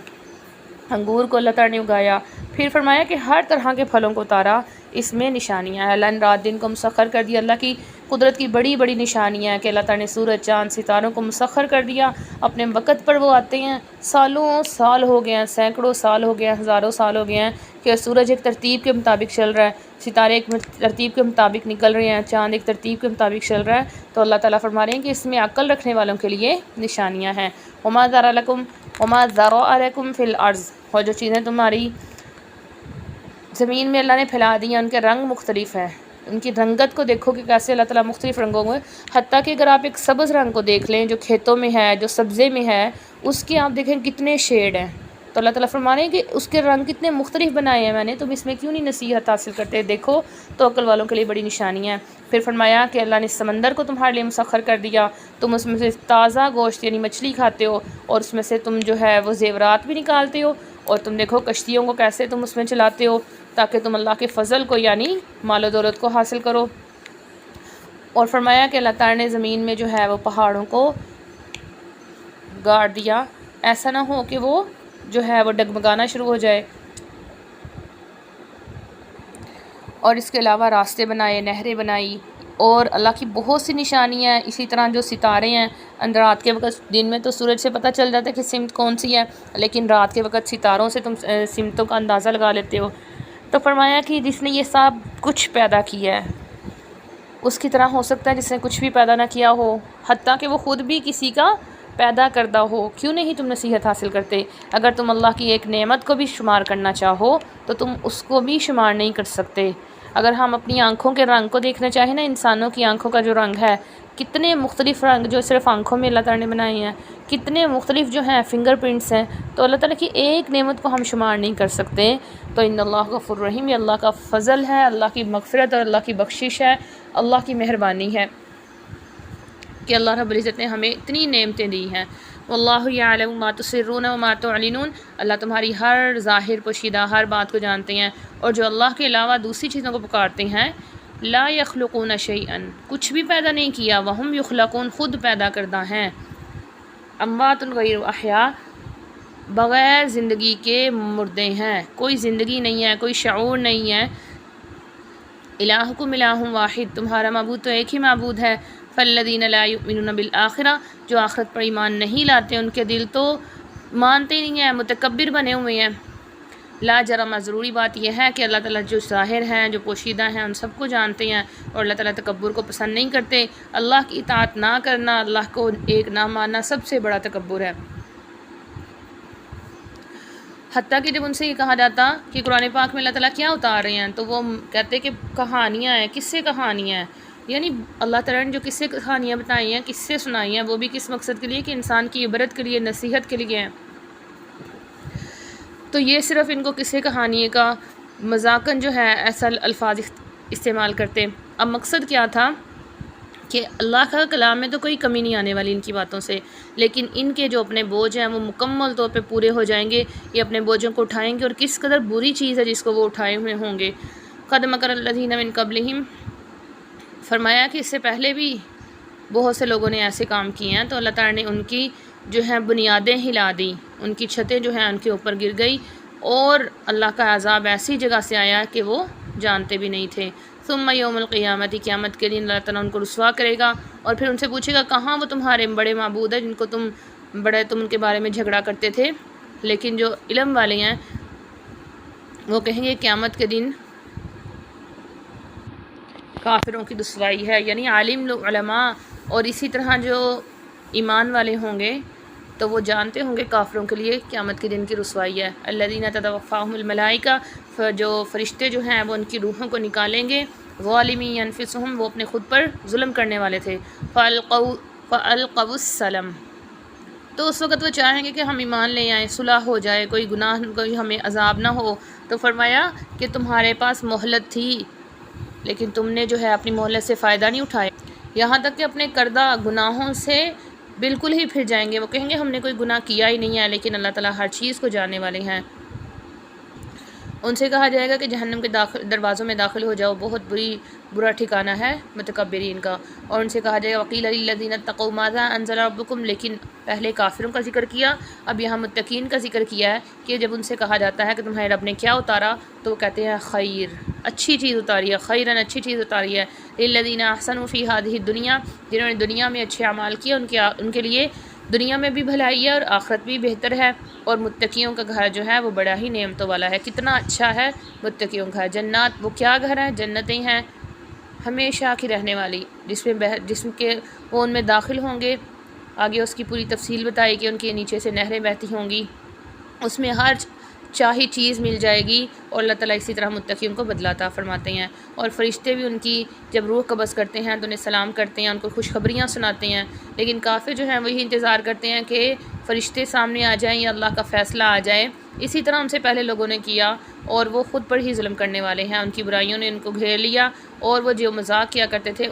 انگور کو اللہ تعالیٰ نے اگایا. پھر فرمایا کہ ہر طرح کے پھلوں کو اتارا، اس میں نشانیاں ہیں. اللہ نے رات دن کو مسخر کر دیا. اللہ کی قدرت کی بڑی بڑی نشانیاں ہیں کہ اللہ تعالیٰ نے سورج، چاند، ستاروں کو مسخر کر دیا. اپنے وقت پر وہ آتے ہیں. سالوں سال ہو گئے ہیں، سینکڑوں سال ہو گئے ہیں، ہزاروں سال ہو گئے ہیں کہ سورج ایک ترتیب کے مطابق چل رہا ہے، ستارے ایک ترتیب کے مطابق نکل رہے ہیں، چاند ایک ترتیب کے مطابق چل رہا ہے. تو اللہ تعالیٰ فرما رہے ہیں کہ اس میں عقل رکھنے والوں کے لیے نشانیاں ہیں. وما ذرأ لکم فی الارض، اور جو چیزیں تمہاری زمین میں اللہ نے پھیلا دی ہیں ان کے رنگ مختلف ہیں. ان کی رنگت کو دیکھو کہ کیسے اللہ تعالیٰ مختلف رنگوں میں، حتیٰ کہ اگر آپ ایک سبز رنگ کو دیکھ لیں جو کھیتوں میں ہے، جو سبزے میں ہے، اس کے آپ دیکھیں کتنے شیڈ ہیں. تو اللہ تعالیٰ فرما رہے ہیں کہ اس کے رنگ کتنے مختلف بنائے ہیں میں نے، تم اس میں کیوں نہیں نصیحت حاصل کرتے؟ دیکھو تو عقل والوں کے لیے بڑی نشانی ہے. پھر فرمایا کہ اللہ نے سمندر کو تمہارے لیے مسخر کر دیا، تم اس میں سے تازہ گوشت یعنی مچھلی کھاتے ہو، اور اس میں سے تم جو ہے وہ زیورات بھی نکالتے ہو. اور تم دیکھو کشتیوں کو کیسے تم اس میں چلاتے ہو تاکہ تم اللہ کے فضل کو یعنی مال و دولت کو حاصل کرو. اور فرمایا کہ اللہ تعالیٰ نے زمین میں جو ہے وہ پہاڑوں کو گاڑ دیا، ایسا نہ ہو کہ وہ جو ہے وہ ڈگمگانا شروع ہو جائے. اور اس کے علاوہ راستے بنائے، نہریں بنائی، اور اللہ کی بہت سی نشانیاں ہیں. اسی طرح جو ستارے ہیں اندر رات کے وقت، دن میں تو سورج سے پتہ چل جاتا ہے کہ سمت کون سی ہے، لیکن رات کے وقت ستاروں سے تم سمتوں کا اندازہ لگا لیتے ہو. تو فرمایا کہ جس نے یہ سب کچھ پیدا کیا ہے اس کی طرح ہو سکتا ہے جس نے کچھ بھی پیدا نہ کیا ہو، حتیٰ کہ وہ خود بھی کسی کا پیدا کردہ ہو. کیوں نہیں تم نصیحت حاصل کرتے؟ اگر تم اللہ کی ایک نعمت کو بھی شمار کرنا چاہو تو تم اس کو بھی شمار نہیں کر سکتے. اگر ہم اپنی آنکھوں کے رنگ کو دیکھنا چاہیں نا، انسانوں کی آنکھوں کا جو رنگ ہے، کتنے مختلف رنگ جو صرف آنکھوں میں اللہ تعالیٰ نے بنائے ہیں، کتنے مختلف جو ہیں فنگر پرنٹس ہیں. تو اللہ تعالیٰ کی ایک نعمت کو ہم شمار نہیں کر سکتے. تو ان اللہ غفور رحیم، یہ اللہ کا فضل ہے، اللہ کی مغفرت اور اللہ کی بخشش ہے، اللہ کی مہربانی ہے کہ اللہ رب العزت نے ہمیں اتنی نعمتیں دی ہیں. واللہ یعلم ما تسرون وما تعلنون، اللہ تمہاری ہر ظاہر پوشیدہ ہر بات کو جانتے ہیں. اور جو اللہ کے علاوہ دوسری چیزوں کو پکارتے ہیں، لا یخلقون شیئا، کچھ بھی پیدا نہیں کیا، وہم یخلقون، خود پیدا کردہ ہیں. اموات غیر احیاء، بغیر زندگی کے مردے ہیں، کوئی زندگی نہیں ہے، کوئی شعور نہیں ہے. الہکم الہ واحد، تمہارا معبود تو ایک ہی معبود ہے. فالذین لا یؤمنون بالآخرہ، جو آخرت پر ایمان نہیں لاتے ان کے دل تو مانتے نہیں ہیں، متکبر بنے ہوئے ہیں. لا جرم، ضروری بات یہ ہے کہ اللہ تعالیٰ جو ظاہر ہیں، جو پوشیدہ ہیں، ان سب کو جانتے ہیں، اور اللہ تعالیٰ تکبر کو پسند نہیں کرتے. اللہ کی اطاعت نہ کرنا، اللہ کو ایک نہ ماننا سب سے بڑا تکبر ہے. حتیٰ کہ جب ان سے یہ کہا جاتا کہ قرآن پاک میں اللہ تعالیٰ کیا اتار رہے ہیں، تو وہ کہتے کہ کہانیاں ہیں. کس سے کہانیاں ہیں؟ یعنی اللہ تعالیٰ نے جو کس سے کہانیاں بتائی ہیں، کس سے سنائی ہیں، وہ بھی کس مقصد کے لیے؟ کہ انسان کی عبرت کے لیے، نصیحت کے لیے ہیں. تو یہ صرف ان کو قصے کہانی کا مذاقاً جو ہے ایسا الفاظ استعمال کرتے. اب مقصد کیا تھا کہ اللہ کا کلام میں تو کوئی کمی نہیں آنے والی ان کی باتوں سے، لیکن ان کے جو اپنے بوجھ ہیں وہ مکمل طور پہ پورے ہو جائیں گے. یہ اپنے بوجھوں کو اٹھائیں گے، اور کس قدر بری چیز ہے جس کو وہ اٹھائے ہوئے ہوں گے. قد مکر الذین من قبلہم، فرمایا کہ اس سے پہلے بھی بہت سے لوگوں نے ایسے کام کیے ہیں، تو اللہ تعالیٰ نے ان کی جو ہیں بنیادیں ہلا دی، ان کی چھتیں جو ہیں ان کے اوپر گر گئی، اور اللہ کا عذاب ایسی جگہ سے آیا کہ وہ جانتے بھی نہیں تھے. ثم یوم القیامت، قیامت کے دن اللہ تعالیٰ ان کو رسوا کرے گا، اور پھر ان سے پوچھے گا کہاں وہ تمہارے بڑے معبود ہیں جن کو تم ان کے بارے میں جھگڑا کرتے تھے. لیکن جو علم والے ہیں وہ کہیں گے قیامت کے دن کافروں کی رسوائی ہے. یعنی عالم لوگ، علماء، اور اسی طرح جو ایمان والے ہوں گے تو وہ جانتے ہوں گے کافروں کے لیے قیامت کے دن کی رسوائی ہے۔ الذین تتوفاہم الملائکہ، جو فرشتے جو ہیں وہ ان کی روحوں کو نکالیں گے، ظالمی انفسہم، وہ اپنے خود پر ظلم کرنے والے تھے، فَأَلْقَوْا السَّلَمَ، تو اس وقت وہ چاہیں گے کہ ہم ایمان لے آئیں، صلح ہو جائے، کوئی گناہ، کوئی ہمیں عذاب نہ ہو۔ تو فرمایا کہ تمہارے پاس مہلت تھی لیکن تم نے جو ہے اپنی مہلت سے فائدہ نہیں اٹھایا، یہاں تک کہ اپنے کردہ گناہوں سے بالکل ہی پھر جائیں گے۔ وہ کہیں گے ہم نے کوئی گناہ کیا ہی نہیں ہے، لیکن اللہ تعالیٰ ہر چیز کو جاننے والے ہیں۔ ان سے کہا جائے گا کہ جہنم کے دروازوں میں داخل ہو جاؤ، بہت برا ٹھکانہ ہے متکبرین کا۔ اور ان سے کہا جائے گا وَقِيلَ لِلَّذِينَ اتَّقَوْا مَاذَا أَنزَلَ رَبُّكُمْ، لیکن پہلے کافروں کا ذکر کیا، اب یہاں متقین کا ذکر کیا ہے کہ جب ان سے کہا جاتا ہے کہ تمہارے رب نے کیا اتارا، تو وہ کہتے ہیں خیر، اچھی چیز اتاری ہے، خیراً، اچھی چیز اتاری ہے، لِلَّذِينَ أَحْسَنُوا فِي هَذِهِ الدُّنْيَا، جنہوں نے دنیا میں اچھے اعمال کیے، ان کے لیے دنیا میں بھی بھلائی ہے اور آخرت بھی بہتر ہے، اور متقیوں کا گھر جو ہے وہ بڑا ہی نعمتوں والا ہے۔ کتنا اچھا ہے متقیوں کا گھر، جنات، وہ کیا گھر ہیں؟ جنتیں ہیں ہمیشہ کی رہنے والی، جس کے وہ ان میں داخل ہوں گے۔ آگے اس کی پوری تفصیل بتائی کہ ان کے نیچے سے نہریں بہتی ہوں گی، اس میں ہر چاہی چیز مل جائے گی، اور اللہ تعالیٰ اسی طرح متقیوں کو بدلہ عطا فرماتے ہیں۔ اور فرشتے بھی ان کی جب روح قبض کرتے ہیں تو انہیں سلام کرتے ہیں، ان کو خوشخبریاں سناتے ہیں، لیکن کافر جو ہیں وہی انتظار کرتے ہیں کہ فرشتے سامنے آ جائیں یا اللہ کا فیصلہ آ جائے۔ اسی طرح ان سے پہلے لوگوں نے کیا، اور وہ خود پر ہی ظلم کرنے والے ہیں، ان کی برائیوں نے ان کو گھیر لیا، اور وہ جو مذاق کیا کرتے تھے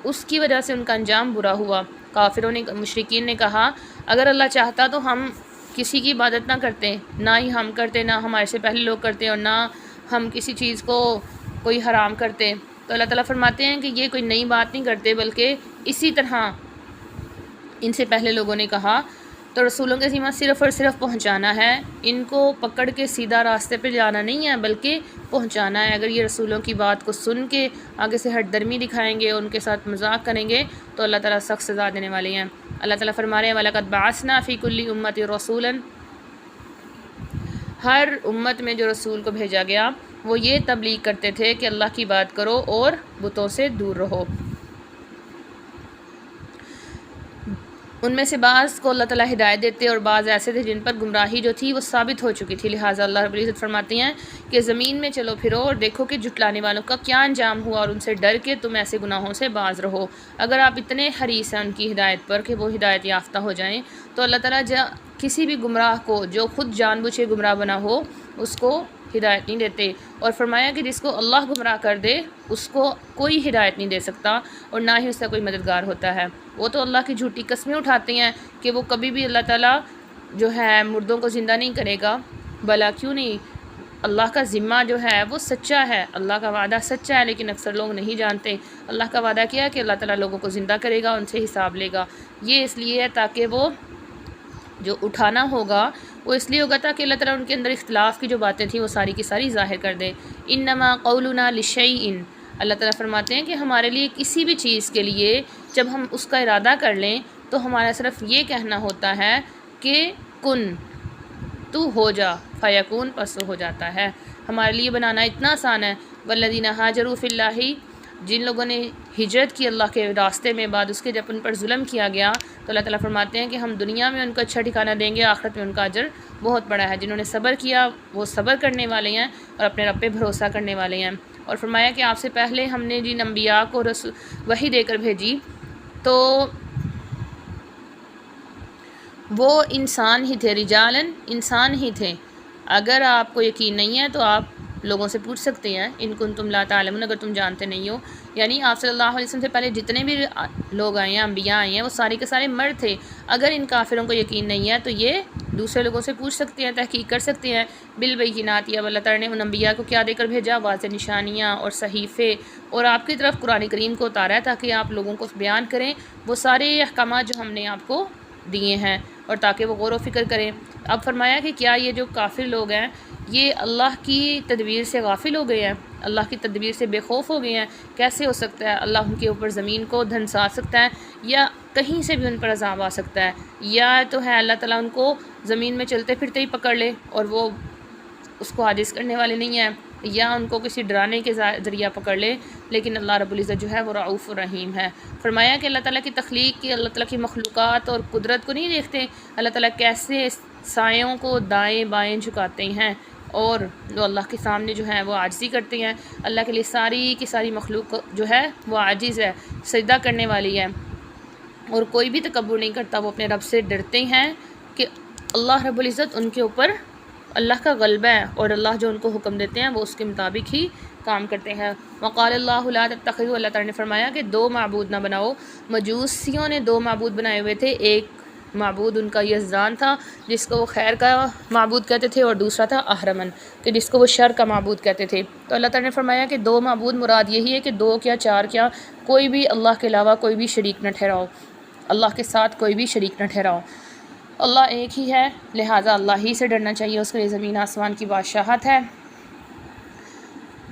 اس کی وجہ سے ان کا انجام برا ہوا۔ کافروں نے، مشرکین نے کہا اگر اللہ چاہتا تو ہم کسی کی عبادت نہ کرتے، نہ ہی ہم کرتے، نہ ہمارے سے پہلے لوگ کرتے، اور نہ ہم کسی چیز کو کوئی حرام کرتے۔ تو اللہ تعالیٰ فرماتے ہیں کہ یہ کوئی نئی بات نہیں کرتے، بلکہ اسی طرح ان سے پہلے لوگوں نے کہا۔ تو رسولوں کے ذمہ صرف اور صرف پہنچانا ہے، ان کو پکڑ کے سیدھا راستے پہ جانا نہیں ہے، بلکہ پہنچانا ہے۔ اگر یہ رسولوں کی بات کو سن کے آگے سے ہٹ درمی دکھائیں گے، ان کے ساتھ مذاق کریں گے، تو اللہ تعالیٰ سخت سزا دینے والے ہیں۔ اللہ تعالیٰ فرما رہے ہیں وَلَقَدْ بَعَثْنَا فِي كُلِّ أُمَّةٍ رَسُولًا، ہر امت میں جو رسول کو بھیجا گیا وہ یہ تبلیغ کرتے تھے کہ اللہ کی بات کرو اور بتوں سے دور رہو۔ ان میں سے بعض کو اللہ تعالیٰ ہدایت دیتے اور بعض ایسے تھے جن پر گمراہی جو تھی وہ ثابت ہو چکی تھی، لہٰذا اللہ رب العزت فرماتے ہیں کہ زمین میں چلو پھرو اور دیکھو کہ جھٹلانے والوں کا کیا انجام ہوا، اور ان سے ڈر کے تم ایسے گناہوں سے باز رہو۔ اگر آپ اتنے حریص ہیں ان کی ہدایت پر کہ وہ ہدایت یافتہ ہو جائیں، تو اللہ تعالیٰ کسی بھی گمراہ کو جو خود جان بوجھ کے گمراہ بنا ہو اس کو ہدایت نہیں دیتے، اور فرمایا کہ جس کو اللہ گمراہ کر دے اس کو کوئی ہدایت نہیں دے سکتا، اور نہ ہی اس کا کوئی مددگار ہوتا ہے۔ وہ تو اللہ کی جھوٹی قسمیں اٹھاتے ہیں کہ وہ کبھی بھی اللہ تعالیٰ جو ہے مردوں کو زندہ نہیں کرے گا، بھلا کیوں نہیں؟ اللہ کا ذمہ جو ہے وہ سچا ہے، اللہ کا وعدہ سچا ہے، لیکن اکثر لوگ نہیں جانتے۔ اللہ کا وعدہ کیا ہے کہ اللہ تعالیٰ لوگوں کو زندہ کرے گا، ان سے حساب لے گا۔ یہ اس لیے ہے تاکہ وہ جو اٹھانا ہوگا وہ اس لیے ہوگا تاکہ اللہ تعالیٰ ان کے اندر اختلاف کی جو باتیں تھیں وہ ساری کی ساری ظاہر کر دے۔ انما قولنا لشیء، اللہ تعالیٰ فرماتے ہیں کہ ہمارے لیے کسی بھی چیز کے لیے جب ہم اس کا ارادہ کر لیں تو ہمارا صرف یہ کہنا ہوتا ہے کہ کن، تو ہو جا، فیکون، پس ہو جاتا ہے۔ ہمارے لیے بنانا اتنا آسان ہے۔ والذین ہاجروا فی اللہ، جن لوگوں نے ہجرت کی اللہ کے راستے میں بعد اس کے جب ان پر ظلم کیا گیا، تو اللہ تعالیٰ فرماتے ہیں کہ ہم دنیا میں ان کو اچھا ٹھکانہ دیں گے، آخرت میں ان کا اجر بہت بڑا ہے۔ جنہوں نے صبر کیا وہ صبر کرنے والے ہیں اور اپنے رب پہ بھروسہ کرنے والے ہیں۔ اور فرمایا کہ آپ سے پہلے ہم نے جن انبیاء کو وحی دے کر بھیجی تو وہ انسان ہی تھے، رجالن، انسان ہی تھے۔ اگر آپ کو یقین نہیں ہے تو آپ لوگوں سے پوچھ سکتے ہیں، ان کنتم لا تعلمون، اگر تم جانتے نہیں ہو۔ یعنی آپ صلی اللہ علیہ وسلم سے پہلے جتنے بھی لوگ آئے ہیں، انبیاء آئے ہیں، وہ سارے کے سارے مرد تھے۔ اگر ان کافروں کو یقین نہیں ہے تو یہ دوسرے لوگوں سے پوچھ سکتے ہیں، تحقیق کر سکتے ہیں۔ بالبینات، یا اللہ تعالیٰ نے ان انبیاء کو کیا دے کر بھیجا؟ واضح نشانیاں اور صحیفے، اور آپ کی طرف قرآن کریم کو اتارا ہے تاکہ آپ لوگوں کو بیان کریں وہ سارے احکامات جو ہم نے آپ کو دیے ہیں، اور تاکہ وہ غور و فکر کریں۔ اب فرمایا کہ کیا یہ جو کافر لوگ ہیں یہ اللہ کی تدبیر سے غافل ہو گئے ہیں، اللہ کی تدبیر سے بے خوف ہو گئے ہیں؟ کیسے ہو سکتا ہے؟ اللہ ان کے اوپر زمین کو دھنسا سکتا ہے، یا کہیں سے بھی ان پر عذاب آ سکتا ہے، یا تو ہے اللہ تعالیٰ ان کو زمین میں چلتے پھرتے ہی پکڑ لے اور وہ اس کو عاجز کرنے والے نہیں ہیں۔ یا ان کو کسی ڈرانے کے ذریعہ پکڑ لے، لیکن اللہ رب العزت جو ہے وہ رعوف الرحیم ہے۔ فرمایا کہ اللہ تعالیٰ کی تخلیق کی، اللہ تعالیٰ کی مخلوقات اور قدرت کو نہیں دیکھتے، اللہ تعالیٰ کیسے سایوں کو دائیں بائیں جھکاتے ہیں اور جو اللہ کے سامنے جو ہے وہ عاجزی کرتے ہیں۔ اللہ کے لیے ساری کی ساری مخلوق جو ہے وہ عاجز ہے، سجدہ کرنے والی ہے، اور کوئی بھی تکبر نہیں کرتا، وہ اپنے رب سے ڈرتے ہیں کہ اللہ رب العزت ان کے اوپر اللہ کا غلبہ ہے، اور اللہ جو ان کو حکم دیتے ہیں وہ اس کے مطابق ہی کام کرتے ہیں۔ وقال اللہ لا تتخذوا، اللہ تعالیٰ نے فرمایا کہ دو معبود نہ بناؤ۔ مجوسیوں نے دو معبود بنائے ہوئے تھے، ایک معبود ان کا یزدان تھا جس کو وہ خیر کا معبود کہتے تھے، اور دوسرا تھا اہرمن کہ جس کو وہ شر کا معبود کہتے تھے۔ تو اللہ تعالیٰ نے فرمایا کہ دو معبود مراد یہی ہے کہ دو کیا چار کیا، کوئی بھی اللہ کے علاوہ کوئی بھی شریک نہ ٹھہراؤ، اللہ کے ساتھ کوئی بھی شریک نہ ٹھہراؤ۔ اللہ ایک ہی ہے، لہٰذا اللہ ہی سے ڈرنا چاہیے، اس کے لیے زمین آسمان کی بادشاہت ہے۔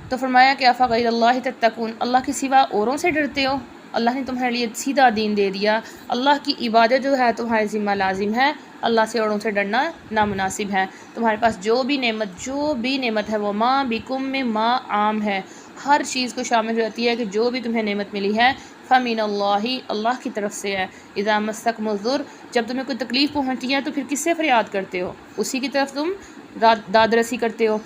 تو فرمایا کہ افغیر اللہ تتقون، اللہ کے سوا اوروں سے ڈرتے ہو؟ اللہ نے تمہارے لیے سیدھا دین دے دیا، اللہ کی عبادت جو ہے تمہارے ذمہ لازم ہے، اللہ سے اوروں سے ڈرنا نامناسب ہے۔ تمہارے پاس جو بھی نعمت ہے وہ ما بکم میں ما عام ہے، ہر چیز کو شامل ہو جاتی ہے کہ جو بھی تمہیں نعمت ملی ہے فمن اللہ، اللہ کی طرف سے ہے۔ اذا مسکم الضر، جب تمہیں کوئی تکلیف پہنچتی ہے تو پھر کس سے فریاد کرتے ہو؟ اسی کی طرف تم داد رسی کرتے ہو۔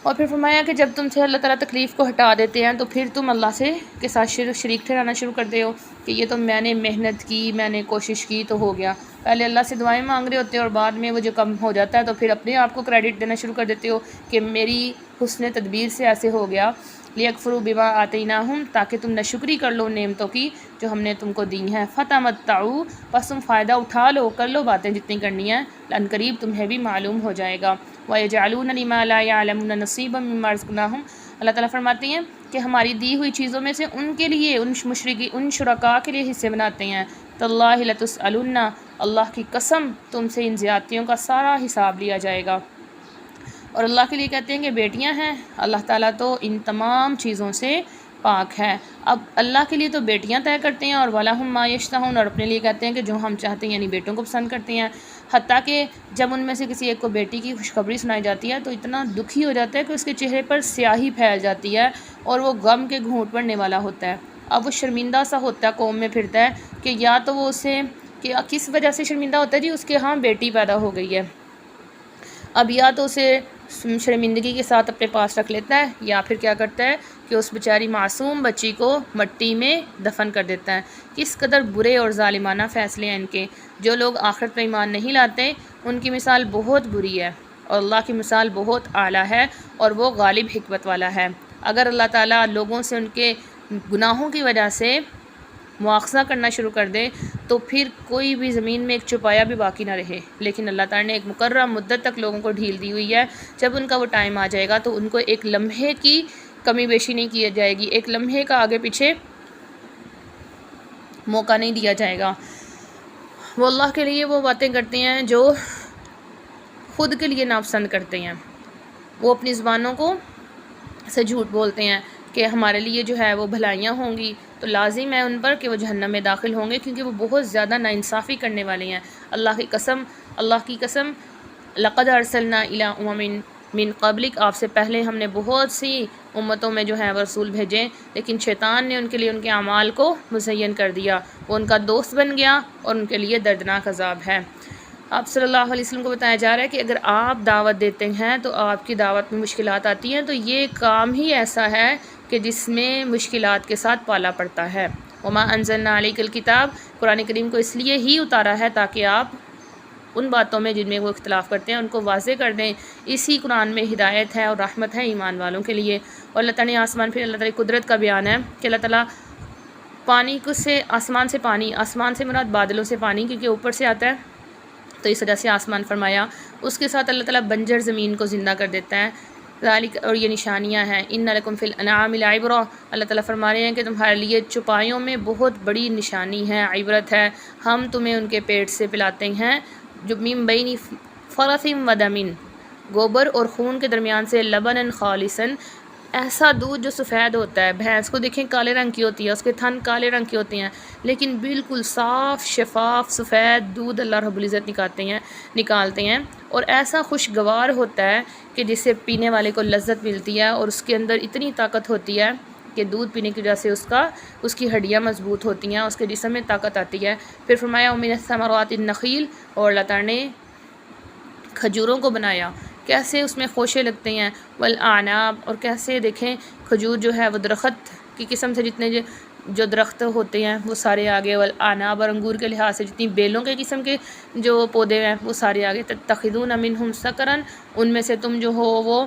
اور پھر فرمایا کہ جب تم سے اللہ تعالیٰ تکلیف کو ہٹا دیتے ہیں تو پھر تم اللہ سے کے ساتھ شریک ٹھہرانا شروع کرتے ہو کہ یہ تو میں نے محنت کی، میں نے کوشش کی تو ہو گیا۔ پہلے اللہ سے دعائیں مانگ رہے ہوتے ہو اور بعد میں وہ جو کم ہو جاتا ہے تو پھر اپنے آپ کو کریڈٹ دینا شروع کر دیتے ہو کہ میری حسن تدبیر سے ایسے ہو گیا۔ لیکفروا بما آتیناہم، تاکہ تم ناشکری کر لو نعمتوں کی جو ہم نے تم کو دی ہیں۔ فتمتعوا، پس تم فائدہ اٹھا لو، کر لو باتیں جتنی کرنی ہیں، لن قریب تمہیں بھی معلوم ہو جائے گا۔ وَيَجْعَلُونَ لِمَا لَا يَعْلَمُونَ نَصِيبًا مِّمَّا رَزَقْنَاهُمْ، اللہ تعالیٰ فرماتے ہیں کہ ہماری دی ہوئی چیزوں میں سے ان کے لیے، ان شرکاء کے لیے حصے بناتے ہیں۔ تاللہ لتسألن، اللہ کی قسم تم سے ان زیادتیوں کا سارا حساب لیا جائے گا۔ اور اللہ کے لیے کہتے ہیں کہ بیٹیاں ہیں، اللہ تعالیٰ تو ان تمام چیزوں سے پاک ہے۔ اب اللہ کے لیے تو بیٹیاں طے کرتے ہیں، اور وَلَهُم مَّا يَشْتَهُونَ، اور اپنے لیے کہتے ہیں کہ جو ہم چاہتے ہیں، یعنی بیٹوں کو پسند کرتے ہیں۔ حتیٰ کہ جب ان میں سے کسی ایک کو بیٹی کی خوشخبری سنائی جاتی ہے تو اتنا دکھی ہو جاتا ہے کہ اس کے چہرے پر سیاہی پھیل جاتی ہے اور وہ غم کے گھونٹ پڑنے والا ہوتا ہے۔ اب وہ شرمندہ سا ہوتا ہے، قوم میں پھرتا ہے کہ یا تو وہ اسے کہ کس وجہ سے شرمندہ ہوتا ہے، جی اس کے ہاں بیٹی پیدا ہو گئی ہے، اب یا تو اسے شرمندگی کے ساتھ اپنے پاس رکھ لیتا ہے، یا پھر کیا کرتا ہے کہ اس بیچاری معصوم بچی کو مٹی میں دفن کر دیتا ہے۔ کس قدر برے اور ظالمانہ فیصلے ہیں ان کے۔ جو لوگ آخرت پر ایمان نہیں لاتے ان کی مثال بہت بری ہے، اور اللہ کی مثال بہت اعلیٰ ہے، اور وہ غالب حکمت والا ہے۔ اگر اللہ تعالیٰ لوگوں سے ان کے گناہوں کی وجہ سے مواخذہ کرنا شروع کر دے تو پھر کوئی بھی زمین میں ایک چپایا بھی باقی نہ رہے، لیکن اللہ تعالیٰ نے ایک مقررہ مدت تک لوگوں کو ڈھیل دی ہوئی ہے۔ جب ان کا وہ ٹائم آ جائے گا تو ان کو ایک لمحے کی کمی بیشی نہیں کی جائے گی، ایک لمحے کا آگے پیچھے موقع نہیں دیا جائے گا۔ وہ اللہ کے لیے وہ باتیں کرتے ہیں جو خود کے لیے ناپسند کرتے ہیں، وہ اپنی زبانوں کو سے جھوٹ بولتے ہیں کہ ہمارے لیے جو ہے وہ بھلائیاں ہوں گی، تو لازم ہے ان پر کہ وہ جہنم میں داخل ہوں گے، کیونکہ وہ بہت زیادہ ناانصافی کرنے والے ہیں۔ اللہ کی قسم لقد ارسلنا الی امم من قبلک، آپ سے پہلے ہم نے بہت سی امتوں میں جو ہے وہ رسول بھیجے، لیکن شیطان نے ان کے لیے ان کے اعمال کو مزین کر دیا، وہ ان کا دوست بن گیا، اور ان کے لیے دردناک عذاب ہے۔ آپ صلی اللہ علیہ وسلم کو بتایا جا رہا ہے کہ اگر آپ دعوت دیتے ہیں تو آپ کی دعوت میں مشکلات آتی ہیں، تو یہ کام ہی ایسا ہے کہ جس میں مشکلات کے ساتھ پالا پڑتا ہے۔ وما انزلنا علیک الکتاب، قرآن کریم کو اس لیے ہی اتارا ہے تاکہ آپ ان باتوں میں جن میں وہ اختلاف کرتے ہیں ان کو واضح کر دیں۔ اسی قرآن میں ہدایت ہے اور رحمت ہے ایمان والوں کے لیے۔ اور اللہ تعالیٰ نے پھر اللہ تعالیٰ کی قدرت کا بیان ہے کہ اللہ تعالیٰ پانی کو سے آسمان سے پانی، آسمان سے مراد بادلوں سے پانی، کیونکہ اوپر سے آتا ہے تو اس وجہ سے آسمان فرمایا، اس کے ساتھ اللہ تعالیٰ بنجر زمین کو زندہ کر دیتا ہے۔ ذالک، اور یہ نشانیاں ہیں۔ ان لکم فی الانعام لعبرۃ، اللہ تعالیٰ فرما رہے ہیں کہ تمہارے لیے چوپایوں میں بہت بڑی نشانی ہے، عبرت ہے۔ ہم تمہیں ان کے پیٹ سے پلاتے ہیں جو من بین فرث و دم، گوبر اور خون کے درمیان سے، لبنا خالصا، ایسا دودھ جو سفید ہوتا ہے، بھینس کو دیکھیں کالے رنگ کی ہوتی ہے، اس کے تھن کالے رنگ کے ہوتے ہیں، لیکن بالکل صاف شفاف سفید دودھ اللہ رب العزت نکالتے ہیں اور ایسا خوشگوار ہوتا ہے کہ جس سے پینے والے کو لذت ملتی ہے، اور اس کے اندر اتنی طاقت ہوتی ہے کہ دودھ پینے کی وجہ سے اس کی ہڈیاں مضبوط ہوتی ہیں، اس کے جسم میں طاقت آتی ہے۔ پھر فرمایا ومن الثمرات النخیل، اور اللہ تعالیٰ نے کھجوروں کو بنایا، کیسے اس میں خوشے لگتے ہیں، والاعناب، اور کیسے دیکھیں کھجور جو ہے وہ درخت کی قسم سے جتنے جو درخت ہوتے ہیں وہ سارے آگے، والاعناب، اور انگور کے لحاظ سے جتنی بیلوں کے قسم کے جو پودے ہیں وہ سارے آگے، تتخذون منہم سکرا، ان میں سے تم جو ہو وہ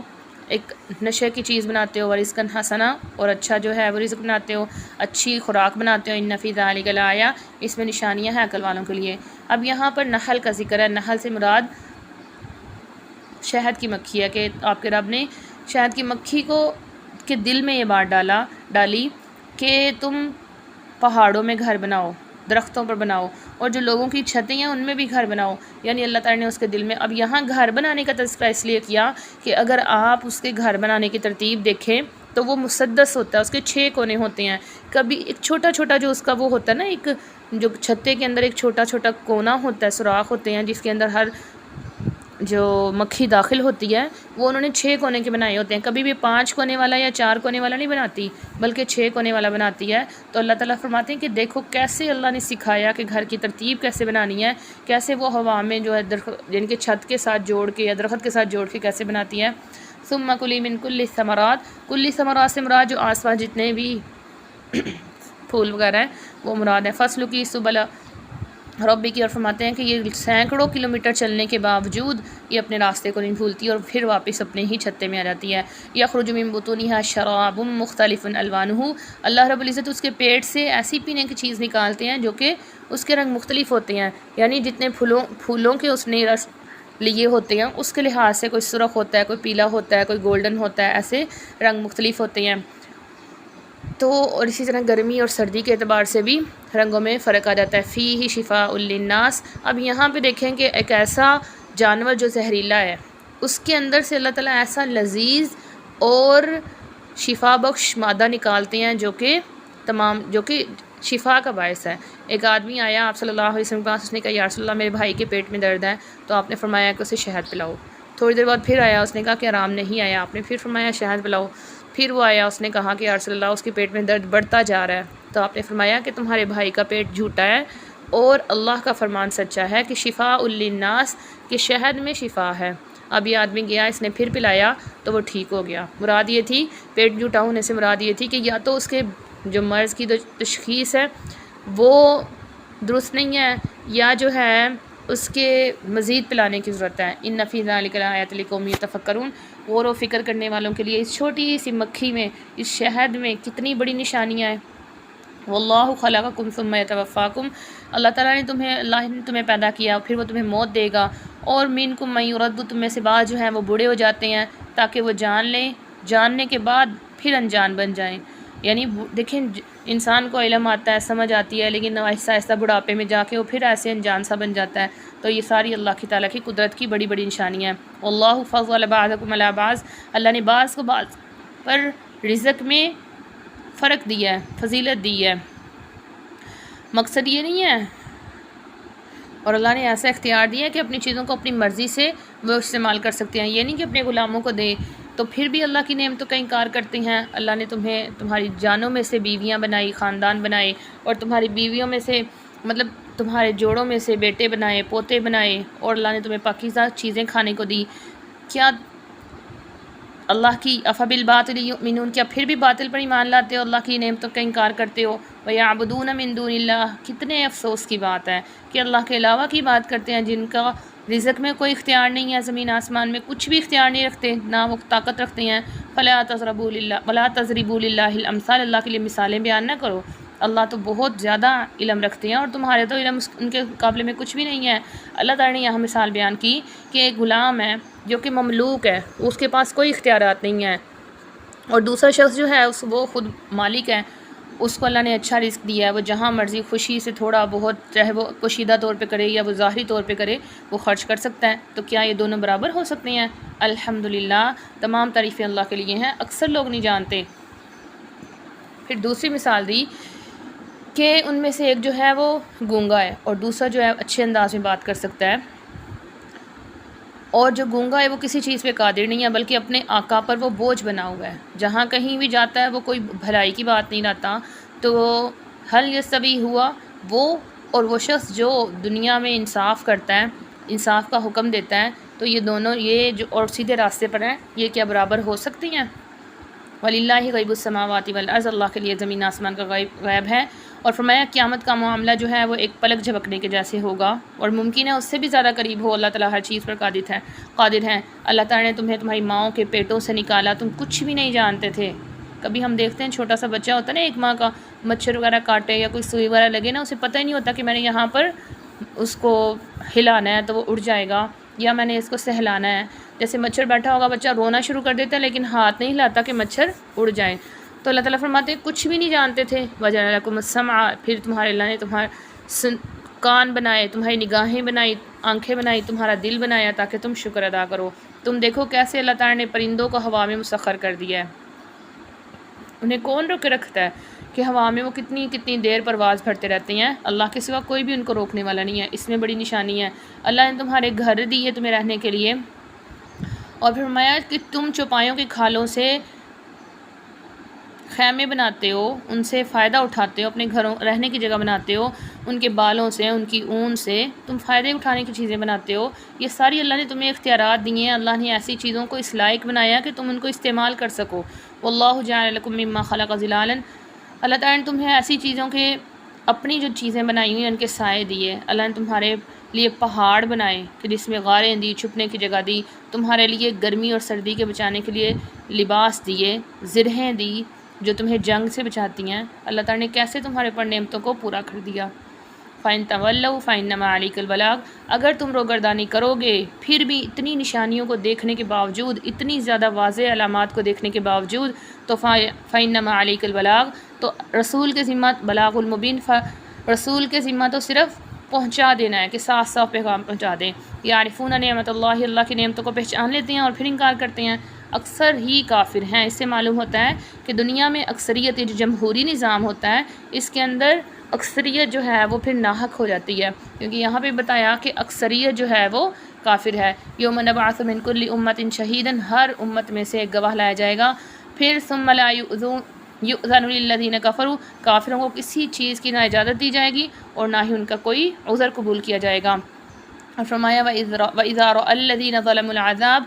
ایک نشے کی چیز بناتے ہو، ورزقا حسنا، اور اچھا جو ہے وہ رزق بناتے ہو، اچھی خوراک بناتے ہو، ان فی ذلک لآیہ، اس میں نشانیاں ہیں عقل والوں کے لیے۔ اب یہاں پر نحل کا ذکر ہے، نحل سے مراد شہد کی مکھی ہے کہ آپ کے رب نے شہد کی مکھی کو کے دل میں یہ بات ڈالی کہ تم پہاڑوں میں گھر بناؤ، درختوں پر بناؤ، اور جو لوگوں کی چھتیں ہیں ان میں بھی گھر بناؤ، یعنی اللہ تعالیٰ نے اس کے دل میں۔ اب یہاں گھر بنانے کا تذکرہ اس لیے کیا کہ اگر آپ اس کے گھر بنانے کی ترتیب دیکھیں تو وہ مسدس ہوتا ہے، اس کے 6 کونے ہوتے ہیں، کبھی ایک چھوٹا چھوٹا جو اس کا وہ ہوتا ہے نا، ایک جو چھتے کے اندر ایک چھوٹا چھوٹا کونا ہوتا ہے، سوراخ ہوتے ہیں جس کے اندر ہر جو مکھی داخل ہوتی ہے، وہ انہوں نے 6 کونے کے بنائے ہوتے ہیں، کبھی بھی 5 کونے والا یا 4 کونے والا نہیں بناتی بلکہ 6 کونے والا بناتی ہے۔ تو اللہ تعالیٰ فرماتے ہیں کہ دیکھو کیسے اللہ نے سکھایا کہ گھر کی ترتیب کیسے بنانی ہے، کیسے وہ ہوا میں جو ہے جن کے چھت کے ساتھ جوڑ کے یا درخت کے ساتھ جوڑ کے کیسے بناتی ہے۔ ثم کلی من کل الثمرات، کل ثمرات سے مراد جو آس پاس جتنے بھی پھول وغیرہ ہیں وہ مراد ہے۔ فصل کی سبل ربی کی، اور فرماتے ہیں کہ یہ سینکڑوں کلومیٹر چلنے کے باوجود یہ اپنے راستے کو نہیں بھولتی اور پھر واپس اپنے ہی چھتے میں آ جاتی ہے۔ یخرج من بطونها شراب مختلف الوانہ، اللہ رب العزت اس کے پیٹ سے ایسی پینے کی چیز نکالتے ہیں جو کہ اس کے رنگ مختلف ہوتے ہیں، یعنی جتنے پھولوں کے اس نے رس لیے ہوتے ہیں اس کے لحاظ سے کوئی سرخ ہوتا ہے، کوئی پیلا ہوتا ہے، کوئی گولڈن ہوتا ہے، ایسے رنگ مختلف ہوتے ہیں۔ تو اور اسی طرح گرمی اور سردی کے اعتبار سے بھی رنگوں میں فرق آ جاتا ہے۔ فیہ شفاء للناس، اب یہاں پہ دیکھیں کہ ایک ایسا جانور جو زہریلا ہے اس کے اندر سے اللہ تعالیٰ ایسا لذیذ اور شفا بخش مادہ نکالتے ہیں جو کہ شفا کا باعث ہے۔ ایک آدمی آیا آپ صلی اللہ علیہ وسلم کے پاس، اس نے کہا یا رسول اللہ میرے بھائی کے پیٹ میں درد ہے، تو آپ نے فرمایا کہ اسے شہد پلاؤ۔ تھوڑی دیر بعد پھر آیا، اس نے کہا کہ آرام نہیں آیا، آپ نے پھر فرمایا شہد پلاؤ۔ پھر وہ آیا، اس نے کہا کہ یا رسول اللہ اس کے پیٹ میں درد بڑھتا جا رہا ہے، تو آپ نے فرمایا کہ تمہارے بھائی کا پیٹ جھوٹا ہے اور اللہ کا فرمان سچا ہے کہ شفاء للناس، کہ شہد میں شفا ہے۔ اب یہ آدمی گیا، اس نے پھر پلایا تو وہ ٹھیک ہو گیا۔ مراد یہ تھی، پیٹ جھوٹا ہونے سے مراد یہ تھی کہ یا تو اس کے جو مرض کی تشخیص ہے وہ درست نہیں ہے، یا جو ہے اس کے مزید پلانے کی ضرورت ہے۔ ان فی ذلک لآیات لقوم یتفکرون، غور و فکر کرنے والوں کے لیے اس چھوٹی سی مکھی میں، اس شہد میں کتنی بڑی نشانیاں ہیں۔ واللہ خلقکم ثم یتوفاکم، اللہ تعالیٰ نے تمہیں پیدا کیا پھر وہ تمہیں موت دے گا، اور منکم من یرد، تم میں سے بعض جو ہیں وہ بوڑھے ہو جاتے ہیں تاکہ وہ جان لیں، جاننے کے بعد پھر انجان بن جائیں۔ یعنی دیکھیں انسان کو علم آتا ہے، سمجھ آتی ہے، لیکن آہستہ آہستہ بڑھاپے میں جا کے وہ پھر ایسے انجان سا بن جاتا ہے۔ تو یہ ساری اللہ کی تعالیٰ کی قدرت کی بڑی بڑی نشانیاں ہیں۔ واللہ فضل بعضکم علی بعض، اللہ نے بعض کو بعض پر رزق میں فرق دیا ہے، فضیلت دی ہے۔ مقصد یہ نہیں ہے، اور اللہ نے ایسا اختیار دیا ہے کہ اپنی چیزوں کو اپنی مرضی سے وہ استعمال کر سکتے ہیں، یہ نہیں کہ اپنے غلاموں کو دے تو پھر بھی اللہ کی نعمتوں کا انکار کرتے ہیں۔ اللہ نے تمہاری جانوں میں سے بیویاں بنائی، خاندان بنائے، اور تمہاری بیویوں میں سے مطلب تمہارے جوڑوں میں سے بیٹے بنائے، پوتے بنائے، اور اللہ نے تمہیں پاکیزہ چیزیں کھانے کو دی۔ کیا اللہ کی افبالباطل یؤمنون، کیا پھر بھی باطل پر ایمان لاتے ہو، اللہ کی نعمتوں کا انکار کرتے ہو؟ وَيَعْبُدُونَ مِن دُونِ اللَّهِ، کتنے افسوس کی بات ہے کہ اللہ کے علاوہ کی بات کرتے ہیں جن کا رزق میں کوئی اختیار نہیں ہے، زمین آسمان میں کچھ بھی اختیار نہیں رکھتے، نہ وہ طاقت رکھتے ہیں۔ فَلَا تَضْرِبُوا لِلَّهِ الْأَمْثَالَ، اللہ کے لیے مثالیں بیان نہ کرو، اللہ تو بہت زیادہ علم رکھتے ہیں اور تمہارے تو علم ان کے مقابلے میں کچھ بھی نہیں ہے۔ اللہ تعالیٰ نے یہاں مثال بیان کی کہ ایک غلام ہے جو کہ مملوک ہے، اس کے پاس کوئی اختیارات نہیں ہے، اور دوسرا شخص جو ہے وہ خود مالک ہے، اس کو اللہ نے اچھا رزق دیا ہے، وہ جہاں مرضی خوشی سے تھوڑا بہت، چاہے وہ پوشیدہ طور پہ کرے یا وہ ظاہری طور پہ کرے، وہ خرچ کر سکتا ہے۔ تو کیا یہ دونوں برابر ہو سکتے ہیں؟ الحمدللہ، تمام تعریفیں اللہ کے لیے ہیں، اکثر لوگ نہیں جانتے۔ پھر دوسری مثال دی کہ ان میں سے ایک جو ہے وہ گونگا ہے اور دوسرا جو ہے اچھے انداز میں بات کر سکتا ہے، اور جو گونگا ہے وہ کسی چیز پہ قادر نہیں ہے بلکہ اپنے آقا پر وہ بوجھ بنا ہوا ہے، جہاں کہیں بھی جاتا ہے وہ کوئی بھلائی کی بات نہیں لاتا۔ تو حل یستوی ہوا وہ اور وہ شخص جو دنیا میں انصاف کرتا ہے، انصاف کا حکم دیتا ہے، تو یہ دونوں، یہ جو اور سیدھے راستے پر ہیں، یہ کیا برابر ہو سکتی ہیں؟ وَلِلَّهِ غیب السماوات والارض، اللہ کے لیے زمین آسمان کا غیب ہے۔ اور فرمایا قیامت کا معاملہ جو ہے وہ ایک پلک جھپکنے کے جیسے ہوگا، اور ممکن ہے اس سے بھی زیادہ قریب ہو۔ اللہ تعالیٰ ہر چیز پر قادر ہے۔ اللہ تعالیٰ نے تمہیں تمہاری ماؤں کے پیٹوں سے نکالا، تم کچھ بھی نہیں جانتے تھے۔ کبھی ہم دیکھتے ہیں چھوٹا سا بچہ ہوتا ہے نا، ایک ماہ کا، مچھر وغیرہ کاٹے یا کوئی سوئی وغیرہ لگے نا، اسے پتہ ہی نہیں ہوتا کہ میں نے یہاں پر اس کو ہلانا ہے تو وہ اڑ جائے گا، یا میں نے اس کو سہلانا ہے۔ جیسے مچھر بیٹھا ہوگا، بچہ رونا شروع کر دیتا ہے لیکن ہاتھ نہیں ہلاتا کہ مچھر اڑ جائیں۔ تو اللہ تعالیٰ فرماتے ہیں کچھ بھی نہیں جانتے تھے۔ وَجَعَلَ لَكُمُ السَّمْعَ، پھر تمہارے اللہ نے تمہارے کان بنائے، تمہاری نگاہیں بنائی، آنکھیں بنائی، تمہارا دل بنایا تاکہ تم شکر ادا کرو۔ تم دیکھو کیسے اللہ تعالیٰ نے پرندوں کو ہوا میں مسخر کر دیا ہے۔ انہیں کون روک کے رکھتا ہے کہ ہوا میں وہ کتنی کتنی دیر پرواز بھرتے رہتے ہیں؟ اللہ کے سوا کوئی بھی ان کو روکنے والا نہیں ہے۔ اس میں بڑی نشانی ہے۔ اللہ نے تمہارے گھر دیے تمہیں رہنے کے لیے، اور پھر فرمایا کہ تم چوپایوں کی کھالوں سے خیمے بناتے ہو، ان سے فائدہ اٹھاتے ہو، اپنے گھروں رہنے کی جگہ بناتے ہو، ان کے بالوں سے، ان کی اون سے تم فائدے اٹھانے کی چیزیں بناتے ہو۔ یہ ساری اللہ نے تمہیں اختیارات دیے ہیں۔ اللہ نے ایسی چیزوں کو اس لائق بنایا کہ تم ان کو استعمال کر سکو۔ واللہ جعل لکم مما خلق ظلالا، اللہ تعالیٰ نے تمہیں ایسی چیزوں کے، اپنی جو چیزیں بنائی ہوئی ہیں ان کے سائے دیے۔ اللہ نے تمہارے لیے پہاڑ بنائے کہ جس میں غاریں دی، چھپنے کی جگہ دی، تمہارے لیے گرمی اور سردی کے بچانے کے لیے لباس دیے، زرہیں دی جو تمہیں جنگ سے بچاتی ہیں۔ اللہ تعالیٰ نے کیسے تمہارے پر نعمتوں کو پورا کر دیا۔ فَإِن تَوَلَّوْا فَإِنَّمَا عَلَيْكَ الْبَلَاغُ، اگر تم روگردانی کرو گے، پھر بھی اتنی نشانیوں کو دیکھنے کے باوجود، اتنی زیادہ واضح علامات کو دیکھنے کے باوجود، تو فَإِنَّمَا عَلَيْكَ الْبَلَاغُ، تو رسول کے ذمہ بلاغ المبین، رسول کے ذمہ تو صرف پہنچا دینا ہے کہ صاف صاف پیغام پہنچا دیں۔ یعرفون نعمت اللہ، اللہ کی نعمتوں کو پہچان لیتے ہیں اور پھر انکار کرتے ہیں۔ اکثر ہی کافر ہیں۔ اس سے معلوم ہوتا ہے کہ دنیا میں اکثریت، جو جمہوری نظام ہوتا ہے، اس کے اندر اکثریت جو ہے وہ پھر ناحق ہو جاتی ہے، کیونکہ یہاں پہ بتایا کہ اکثریت جو ہے وہ کافر ہے۔ یوم نبعث من کل امت شہیدا، ہر امت میں سے ایک گواہ لایا جائے گا۔ پھر ثم لا یؤذن للذین کفروا، کافروں کو کسی چیز کی نہ اجازت دی جائے گی اور نہ ہی ان کا کوئی عذر قبول کیا جائے گا۔ اور فرمایا وَإِذَا رَأَى الَّذِينَ ظَلَمُوا الْعَذَابَ،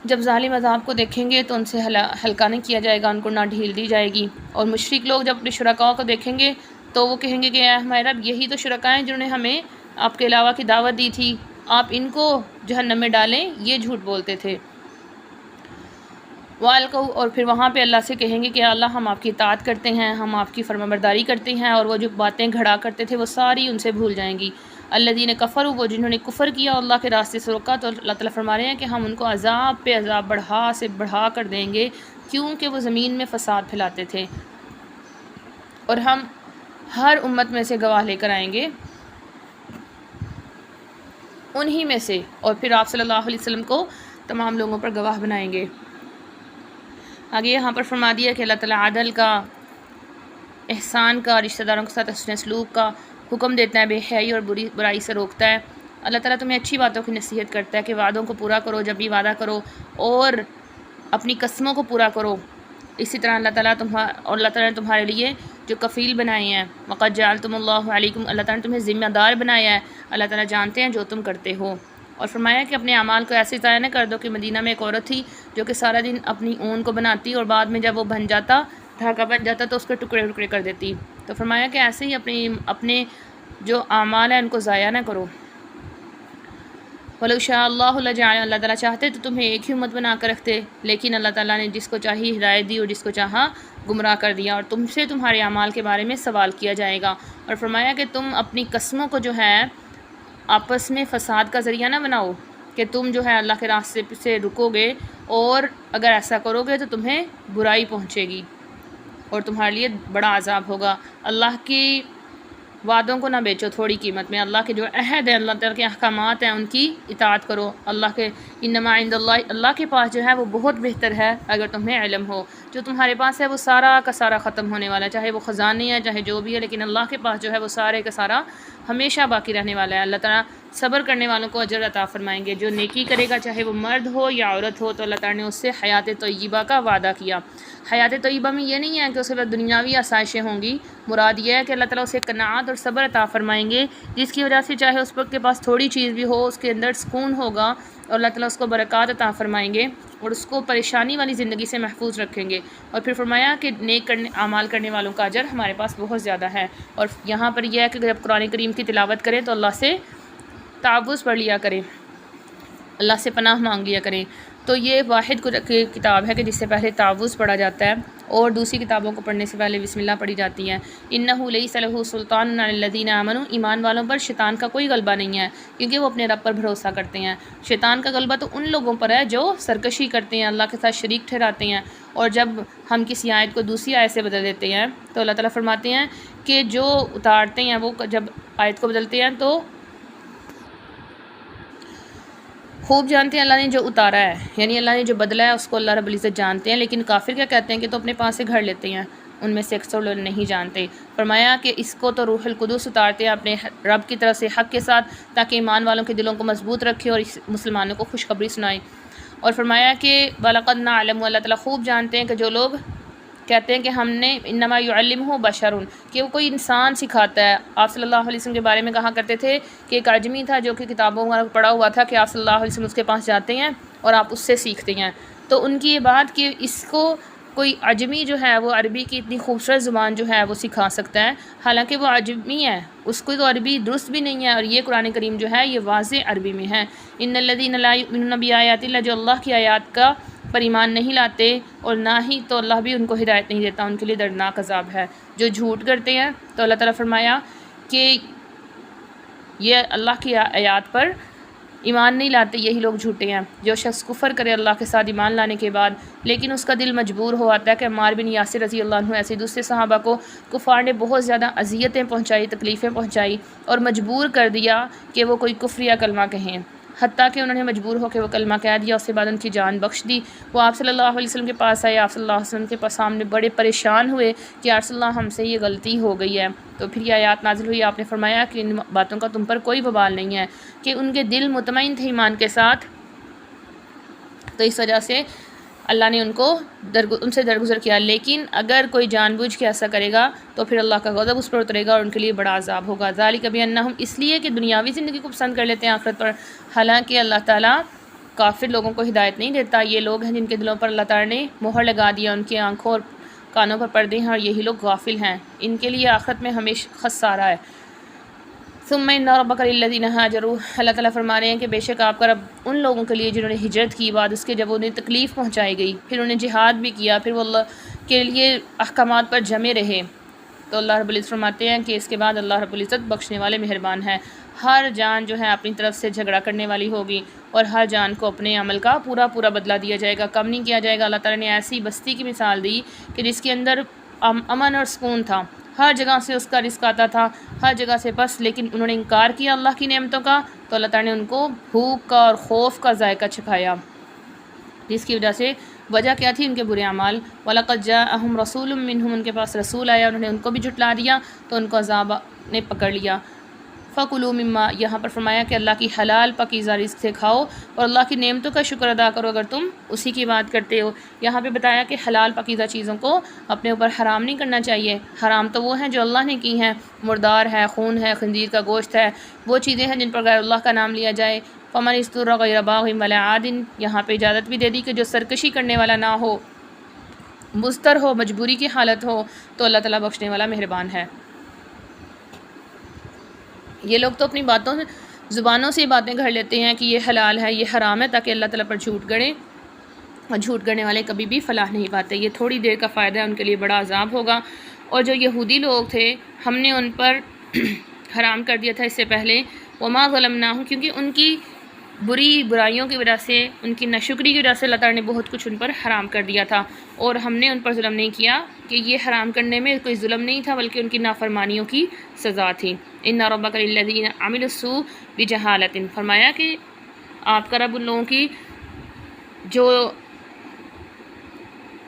جب ظالم عذاب کو دیکھیں گے تو ان سے ہلکا نہیں کیا جائے گا، ان کو نہ ڈھیل دی جائے گی۔ اور مشرک لوگ جب اپنے شرکاء کو دیکھیں گے تو وہ کہیں گے کہ اے ہمارے رب، یہی تو شرکاء ہیں جنہوں نے ہمیں آپ کے علاوہ کی دعوت دی تھی، آپ ان کو جہنم میں ڈالیں، یہ جھوٹ بولتے تھے۔ وَأَلْقَوْا، اور پھر وہاں پہ اللہ سے کہیں گے کہ اللہ ہم آپ کی اطاعت کرتے ہیں، ہم آپ کی فرمانبرداری کرتے ہیں، اور وہ جو باتیں گھڑا کرتے تھے وہ ساری ان سے بھول جائیں گی۔ الذین کفروا، وہ جنہوں نے کفر کیا اللہ کے راستے سے روکا، تو اللہ تعالیٰ فرما رہے ہیں کہ ہم ان کو عذاب پہ عذاب بڑھا سے بڑھا کر دیں گے، کیونکہ وہ زمین میں فساد پھیلاتے تھے۔ اور ہم ہر امت میں سے گواہ لے کر آئیں گے انہی میں سے، اور پھر آپ صلی اللہ علیہ وسلم کو تمام لوگوں پر گواہ بنائیں گے۔ آگے یہاں پر فرما دیا کہ اللہ تعالیٰ عدل کا، احسان کا، رشتہ داروں کے ساتھ حسن سلوک کا حکم دیتا ہے، بے حیائی اور برائی سے روکتا ہے۔ اللہ تعالیٰ تمہیں اچھی باتوں کی نصیحت کرتا ہے کہ وعدوں کو پورا کرو جب بھی وعدہ کرو، اور اپنی قسموں کو پورا کرو۔ اسی طرح اللہ تعالیٰ نے تمہارے لیے جو کفیل بنائے ہیں، وَقَدْ جَعَلْتُمُ اللَّهُ عَلَيْكُمْ، اللہ تعالیٰ نے تمہیں ذمہ دار بنایا ہے۔ اللہ تعالیٰ جانتے ہیں جو تم کرتے ہو۔ اور فرمایا کہ اپنے اعمال کو ایسے ضائع نہ کر دو کہ مدینہ میں ایک عورت تھی جو کہ سارا دن اپنی اون کو بناتی اور بعد میں جب وہ بن جاتا، دھاگا بن جاتا تو اس کے ٹکڑے ٹکڑے کر دیتی۔ تو فرمایا کہ ایسے ہی اپنے جو اعمال ہیں ان کو ضائع نہ کرو۔ وَلَوْ شَاءَ اللَّهُ لَجَعَلَ، اللہ تعالیٰ چاہتے تو تمہیں ایک ہی امت بنا کر رکھتے، لیکن اللہ تعالیٰ نے جس کو چاہی ہدایت دی اور جس کو چاہا گمراہ کر دیا، اور تم سے تمہارے اعمال کے بارے میں سوال کیا جائے گا۔ اور فرمایا کہ تم اپنی قسموں کو جو ہے آپس میں فساد کا ذریعہ نہ بناؤ، کہ تم جو ہے اللہ کے راستے سے رکو گے، اور اگر ایسا کرو گے تو تمہیں برائی پہنچے گی۔ اور تمہارے لیے بڑا عذاب ہوگا۔ اللہ کی وعدوں کو نہ بیچو تھوڑی قیمت میں، اللہ کے جو عہد ہیں، اللہ تعالیٰ کے احکامات ہیں، ان کی اطاعت کرو۔ اللہ کے انما عند اللہ، اللہ کے پاس جو ہے وہ بہت بہتر ہے اگر تمہیں علم ہو۔ جو تمہارے پاس ہے وہ سارا کا سارا ختم ہونے والا ہے، چاہے وہ خزانے ہے چاہے جو بھی ہے، لیکن اللہ کے پاس جو ہے وہ سارے کا سارا ہمیشہ باقی رہنے والا ہے۔ اللہ تعالیٰ صبر کرنے والوں کو اجر عطا فرمائیں گے۔ جو نیکی کرے گا چاہے وہ مرد ہو یا عورت ہو، تو اللہ تعالیٰ نے اس سے حیات طیبہ کا وعدہ کیا۔ حیات طیبہ میں یہ نہیں ہے کہ اسے بس دنیاوی آسائشیں ہوں گی، مراد یہ ہے کہ اللہ تعالیٰ اسے قناعت اور صبر عطا فرمائیں گے، جس کی وجہ سے چاہے اس وقت کے پاس تھوڑی چیز بھی ہو اس کے اندر سکون ہوگا، اور اللہ تعالیٰ اس کو برکات عطا فرمائیں گے اور اس کو پریشانی والی زندگی سے محفوظ رکھیں گے۔ اور پھر فرمایا کہ نیک اعمال کرنے والوں کا اجر ہمارے پاس بہت زیادہ ہے۔ اور یہاں پر یہ ہے کہ جب قرآن کریم کی تلاوت کریں تو اللہ سے تعوذ پڑھ لیا کریں، اللہ سے پناہ مانگ لیا کریں۔ تو یہ واحد کتاب ہے کہ جس سے پہلے تعوذ پڑھا جاتا ہے، اور دوسری کتابوں کو پڑھنے سے پہلے بسم اللہ پڑھی جاتی ہے۔ انہ لیس لہ سلطان علی الذین آمنوا، ایمان والوں پر شیطان کا کوئی غلبہ نہیں ہے کیونکہ وہ اپنے رب پر بھروسہ کرتے ہیں۔ شیطان کا غلبہ تو ان لوگوں پر ہے جو سرکشی کرتے ہیں، اللہ کے ساتھ شریک ٹھہراتے ہیں، اور جب ہم کسی آیت کو دوسری آیت سے بدل دیتے ہیں تو اللہ تعالیٰ فرماتے ہیں کہ جو اتارتے ہیں وہ جب آیت کو بدلتے ہیں تو خوب جانتے ہیں اللہ نے جو اتارا ہے، یعنی اللہ نے جو بدلا ہے اس کو اللہ رب العزت جانتے ہیں، لیکن کافر کیا کہتے ہیں کہ تو اپنے پاس سے گھڑ لیتے ہیں، ان میں سے اکثر لوگ نہیں جانتے۔ فرمایا کہ اس کو تو روح القدس اتارتے ہیں اپنے رب کی طرف سے حق کے ساتھ، تاکہ ایمان والوں کے دلوں کو مضبوط رکھے اور مسلمانوں کو خوشخبری سنائے۔ اور فرمایا کہ وَلَقَدْ نَعْلَمُ، اللہ تعالیٰ خوب جانتے ہیں کہ جو لوگ کہتے ہیں کہ ہم نے انما یعلمہ بشر، کہ وہ کوئی انسان سکھاتا ہے۔ آپ صلی اللہ علیہ وسلم کے بارے میں کہا کرتے تھے کہ ایک اعجمی تھا جو کہ کتابوں میں پڑھا ہوا تھا کہ آپ صلی اللہ علیہ وسلم اس کے پاس جاتے ہیں اور آپ اس سے سیکھتے ہیں۔ تو ان کی یہ بات کہ اس کو کوئی اعجمی جو ہے وہ عربی کی اتنی خوبصورت زبان جو ہے وہ سکھا سکتا ہے، حالانکہ وہ اعجمی ہے، اس کو تو عربی درست بھی نہیں ہے، اور یہ قرآن کریم جو ہے یہ واضح عربی میں ہے۔ ان الذین لا یؤمنون بآیات اللہ، جو اللہ کی آیات کا پر ایمان نہیں لاتے اور نہ ہی تو اللہ بھی ان کو ہدایت نہیں دیتا، ان کے لیے دردناک عذاب ہے۔ جو جھوٹ کرتے ہیں تو اللہ تعالیٰ فرمایا کہ یہ اللہ کی آیات پر ایمان نہیں لاتے، یہی لوگ جھوٹے ہیں۔ جو شخص کفر کرے اللہ کے ساتھ ایمان لانے کے بعد، لیکن اس کا دل مجبور ہو آتا ہے کہ عمار بن یاسر رضی اللہ عنہ ایسے دوسرے صحابہ کو کفار نے بہت زیادہ اذیتیں پہنچائی، تکلیفیں پہنچائی، اور مجبور کر دیا کہ وہ کوئی کفر یا کلمہ کہیں، حتیٰ کہ انہوں نے مجبور ہو کے وہ کلمہ کہہ دیا، اس کے بعد ان کی جان بخش دی۔ وہ آپ صلی اللہ علیہ وسلم کے پاس آئے، آپ صلی اللہ علیہ وسلم کے پاس سامنے بڑے پریشان ہوئے کہ یا رسول اللہ ہم سے یہ غلطی ہو گئی ہے۔ تو پھر یہ آیات نازل ہوئی، آپ نے فرمایا کہ ان باتوں کا تم پر کوئی وبال نہیں ہے، کہ ان کے دل مطمئن تھے ایمان کے ساتھ، تو اس وجہ سے اللہ نے ان سے درگزر کیا۔ لیکن اگر کوئی جان بوجھ کے ایسا کرے گا تو پھر اللہ کا غضب اس پر اترے گا اور ان کے لیے بڑا عذاب ہوگا۔ ذالک بانہم، اس لیے کہ دنیاوی زندگی کو پسند کر لیتے ہیں آخرت پر، حالانکہ اللہ تعالیٰ کافر لوگوں کو ہدایت نہیں دیتا۔ یہ لوگ ہیں جن کے دلوں پر اللہ تعالیٰ نے مہر لگا دیا، ان کی آنکھوں اور کانوں پر پردے ہیں، اور یہی لوگ غافل ہیں، ان کے لیے آخرت میں ہمیشہ خسارہ ہے۔ ثم ان ربک للذین ہاجروا، اللہ تعالیٰ فرما رہے ہیں کہ بے شک آپ کا رب ان لوگوں کے لیے جنہوں نے ہجرت کی، بعد اس کے جب انہیں تکلیف پہنچائی گئی، پھر انہیں جہاد بھی کیا، پھر وہ اللہ کے لیے احکامات پر جمے رہے، تو اللہ رب العزت فرماتے ہیں کہ اس کے بعد اللہ رب العزت بخشنے والے مہربان ہے۔ ہر جان جو ہے اپنی طرف سے جھگڑا کرنے والی ہوگی، اور ہر جان کو اپنے عمل کا پورا پورا بدلہ دیا جائے گا، کم نہیں کیا جائے گا۔ اللہ تعالیٰ نے ایسی بستی کی مثال دی کہ جس کے اندر امن اور سکون تھا، ہر جگہ سے اس کا رزق آتا تھا، ہر جگہ سے، بس لیکن انہوں نے انکار کیا اللہ کی نعمتوں کا، تو اللہ تعالیٰ نے ان کو بھوک کا اور خوف کا ذائقہ چکھایا، جس کی وجہ کیا تھی؟ ان کے برے اعمال۔ وَلَقَدْ جَاءَهُمْ رَسُولٌ مِّنْهُمْ، ان کے پاس رسول آیا، انہوں نے ان کو بھی جھٹلا دیا تو ان کو عذاب نے پکڑ لیا۔ فَكُلُوا مِمَّا، یہاں پر فرمایا کہ اللہ کی حلال پاکیزہ رزق سے کھاؤ اور اللہ کی نعمتوں کا شکر ادا کرو اگر تم اسی کی بات کرتے ہو۔ یہاں پہ بتایا کہ حلال پاکیزہ چیزوں کو اپنے اوپر حرام نہیں کرنا چاہیے، حرام تو وہ ہیں جو اللہ نے کی ہیں، مردار ہے، خون ہے، خنزیر کا گوشت ہے، وہ چیزیں ہیں جن پر غیر اللہ کا نام لیا جائے۔ فَمَنِ اسْتُرَّ غَيْرَ بَاغٍ وَلَا عَادٍ، یہاں پہ اجازت بھی دے دی کہ جو سرکشی کرنے والا نہ ہو، مضطر ہو، مجبوری کی حالت ہو، تو اللہ تعالیٰ بخشنے والا مہربان ہے۔ یہ لوگ تو اپنی زبانوں سے باتیں گھڑ لیتے ہیں کہ یہ حلال ہے، یہ حرام ہے، تاکہ اللہ تعالیٰ پر جھوٹ گڑیں، اور جھوٹ گڑنے والے کبھی بھی فلاح نہیں پاتے، یہ تھوڑی دیر کا فائدہ ہے، ان کے لیے بڑا عذاب ہوگا۔ اور جو یہودی لوگ تھے ہم نے ان پر حرام کر دیا تھا اس سے پہلے، وما ظلمناہم، کیونکہ ان کی برائیوں کی وجہ سے، ان کی ناشکری کی وجہ سے اللہ تعالیٰ نے بہت کچھ ان پر حرام کر دیا تھا، اور ہم نے ان پر ظلم نہیں کیا کہ یہ حرام کرنے میں کوئی ظلم نہیں تھا بلکہ ان کی نافرمانیوں کی سزا تھی۔ ان ربک للذین عملوا السوء بجہالۃ، فرمایا کہ آپ کا رب ان لوگوں کی جو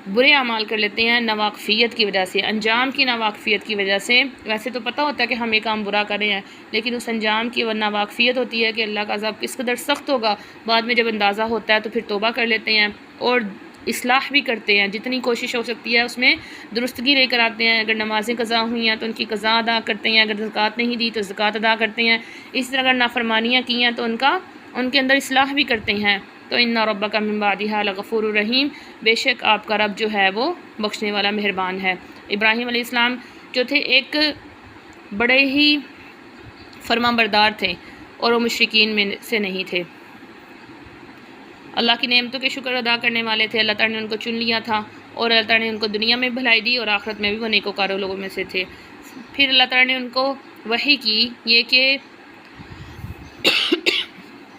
برے اعمال کر لیتے ہیں ناواقفیت کی وجہ سے، انجام کی ناواقفیت کی وجہ سے۔ ویسے تو پتہ ہوتا ہے کہ ہم یہ کام برا کر رہے ہیں، لیکن اس انجام کی وہ ناواقفیت ہوتی ہے کہ اللہ کا عذاب کس قدر سخت ہوگا، بعد میں جب اندازہ ہوتا ہے تو پھر توبہ کر لیتے ہیں اور اصلاح بھی کرتے ہیں، جتنی کوشش ہو سکتی ہے اس میں درستگی لے کر آتے ہیں۔ اگر نمازیں قضا ہوئی ہیں تو ان کی قضا ادا کرتے ہیں، اگر زکوٰۃ نہیں دی تو زکوٰۃ ادا کرتے ہیں، اسی طرح اگر نافرمانیاں کی ہیں تو ان کے اندر اصلاح بھی کرتے ہیں۔ تو ان ربک من بعدها لغفور الرحیم، بے شک آپ کا رب جو ہے وہ بخشنے والا مہربان ہے۔ ابراہیم علیہ السلام جو تھے ایک بڑے ہی فرما بردار تھے اور وہ مشرکین میں سے نہیں تھے، اللہ کی نعمتوں کے شکر ادا کرنے والے تھے۔ اللہ تعالیٰ نے ان کو چن لیا تھا اور اللہ تعالیٰ نے ان کو دنیا میں بھلائی دی اور آخرت میں بھی وہ نیکوکار لوگوں میں سے تھے۔ پھر اللہ تعالیٰ نے ان کو وحی کی، یہ کہ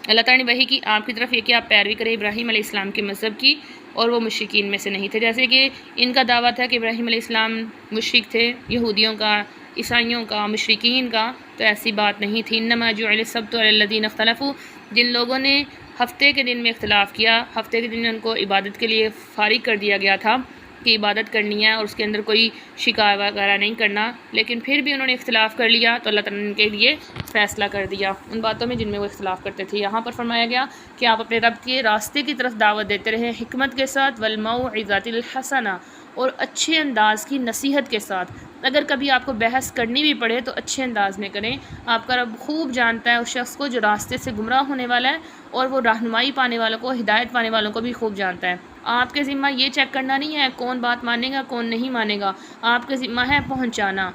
اللہ تعالیٰ نے وحی کی آپ کی طرف، یہ کہ آپ پیروی کریں ابراہیم علیہ السلام کے مذہب کی، اور وہ مشرکین میں سے نہیں تھے۔ جیسے کہ ان کا دعویٰ تھا کہ ابراہیم علیہ السلام مشرک تھے، یہودیوں کا، عیسائیوں کا، مشرکین کا، تو ایسی بات نہیں تھی۔ انما جعل السبت علی الذین اختلفوا، جن لوگوں نے ہفتے کے دن میں اختلاف کیا، ہفتے کے دن ان کو عبادت کے لیے فارغ کر دیا گیا تھا کہ عبادت کرنی ہے اور اس کے اندر کوئی شکار وغیرہ نہیں کرنا، لیکن پھر بھی انہوں نے اختلاف کر لیا تو اللہ تعالیٰ نے ان کے لیے فیصلہ کر دیا ان باتوں میں جن میں وہ اختلاف کرتے تھے۔ یہاں پر فرمایا گیا کہ آپ اپنے رب کے راستے کی طرف دعوت دیتے رہیں حکمت کے ساتھ، والموعظۃ الحسنہ، اور اچھے انداز کی نصیحت کے ساتھ۔ اگر کبھی آپ کو بحث کرنی بھی پڑے تو اچھے انداز میں کریں، آپ کا رب خوب جانتا ہے اس شخص کو جو راستے سے گمراہ ہونے والا ہے، اور وہ رہنمائی پانے والوں کو، ہدایت پانے والوں کو بھی خوب جانتا ہے۔ آپ کے ذمہ یہ چیک کرنا نہیں ہے کون بات مانے گا کون نہیں مانے گا، آپ کے ذمہ ہے پہنچانا۔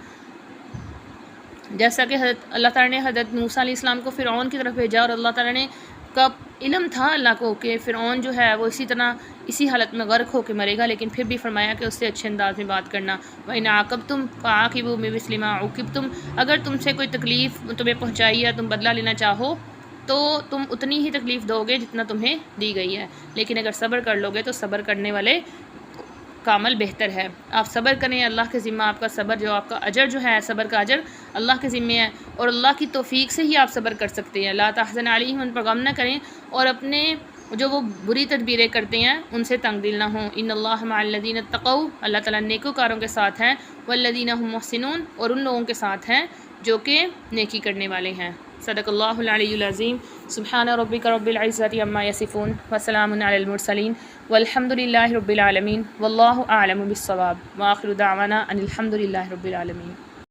جیسا کہ اللہ تعالیٰ نے حضرت موسیٰ علیہ السلام کو فرعون کی طرف بھیجا، اور اللہ تعالیٰ نے کا علم تھا اللہ کو کہ فرعون جو ہے وہ اسی حالت میں غرق ہو کے مرے گا، لیکن پھر بھی فرمایا کہ اس سے اچھے انداز میں بات کرنا۔ وَإِنْ عَاقَبْتُمْ فَعَاقِبُوا بِمِثْلِ مَا عُوقِبْتُمْ، اگر تم سے کوئی تکلیف تمہیں پہنچائی ہے، تم بدلہ لینا چاہو تو تم اتنی ہی تکلیف دو گے جتنا تمہیں دی گئی ہے، لیکن اگر صبر کر لو گے تو صبر کرنے والے کا عمل بہتر ہے۔ آپ صبر کریں، اللہ کے ذمہ آپ کا صبر، جو آپ کا اجر جو ہے، صبر کا اجر اللہ کے ذمہ ہے، اور اللہ کی توفیق سے ہی آپ صبر کر سکتے ہیں۔ لا تحزن علیہم، ان پر غم نہ کریں، اور اپنے جو وہ بری تدبیریں کرتے ہیں ان سے تنگ دل نہ ہوں۔ ان اللہ مع الذین اتقوا، اللہ تعالیٰ نیکوکاروں کے ساتھ ہیں، والذین هم محسنون، اور ان لوگوں کے ساتھ ہیں جو کہ نیکی کرنے والے ہیں۔ صدق اللہ العلی العظیم۔ سبحان ربک رب العزۃ عما یصفون، وسلام علی المرسلین، والحمد للہ رب العالمین، واللہ اعلم بالصواب، وآخر دعوانا ان الحمد للہ رب العالمین۔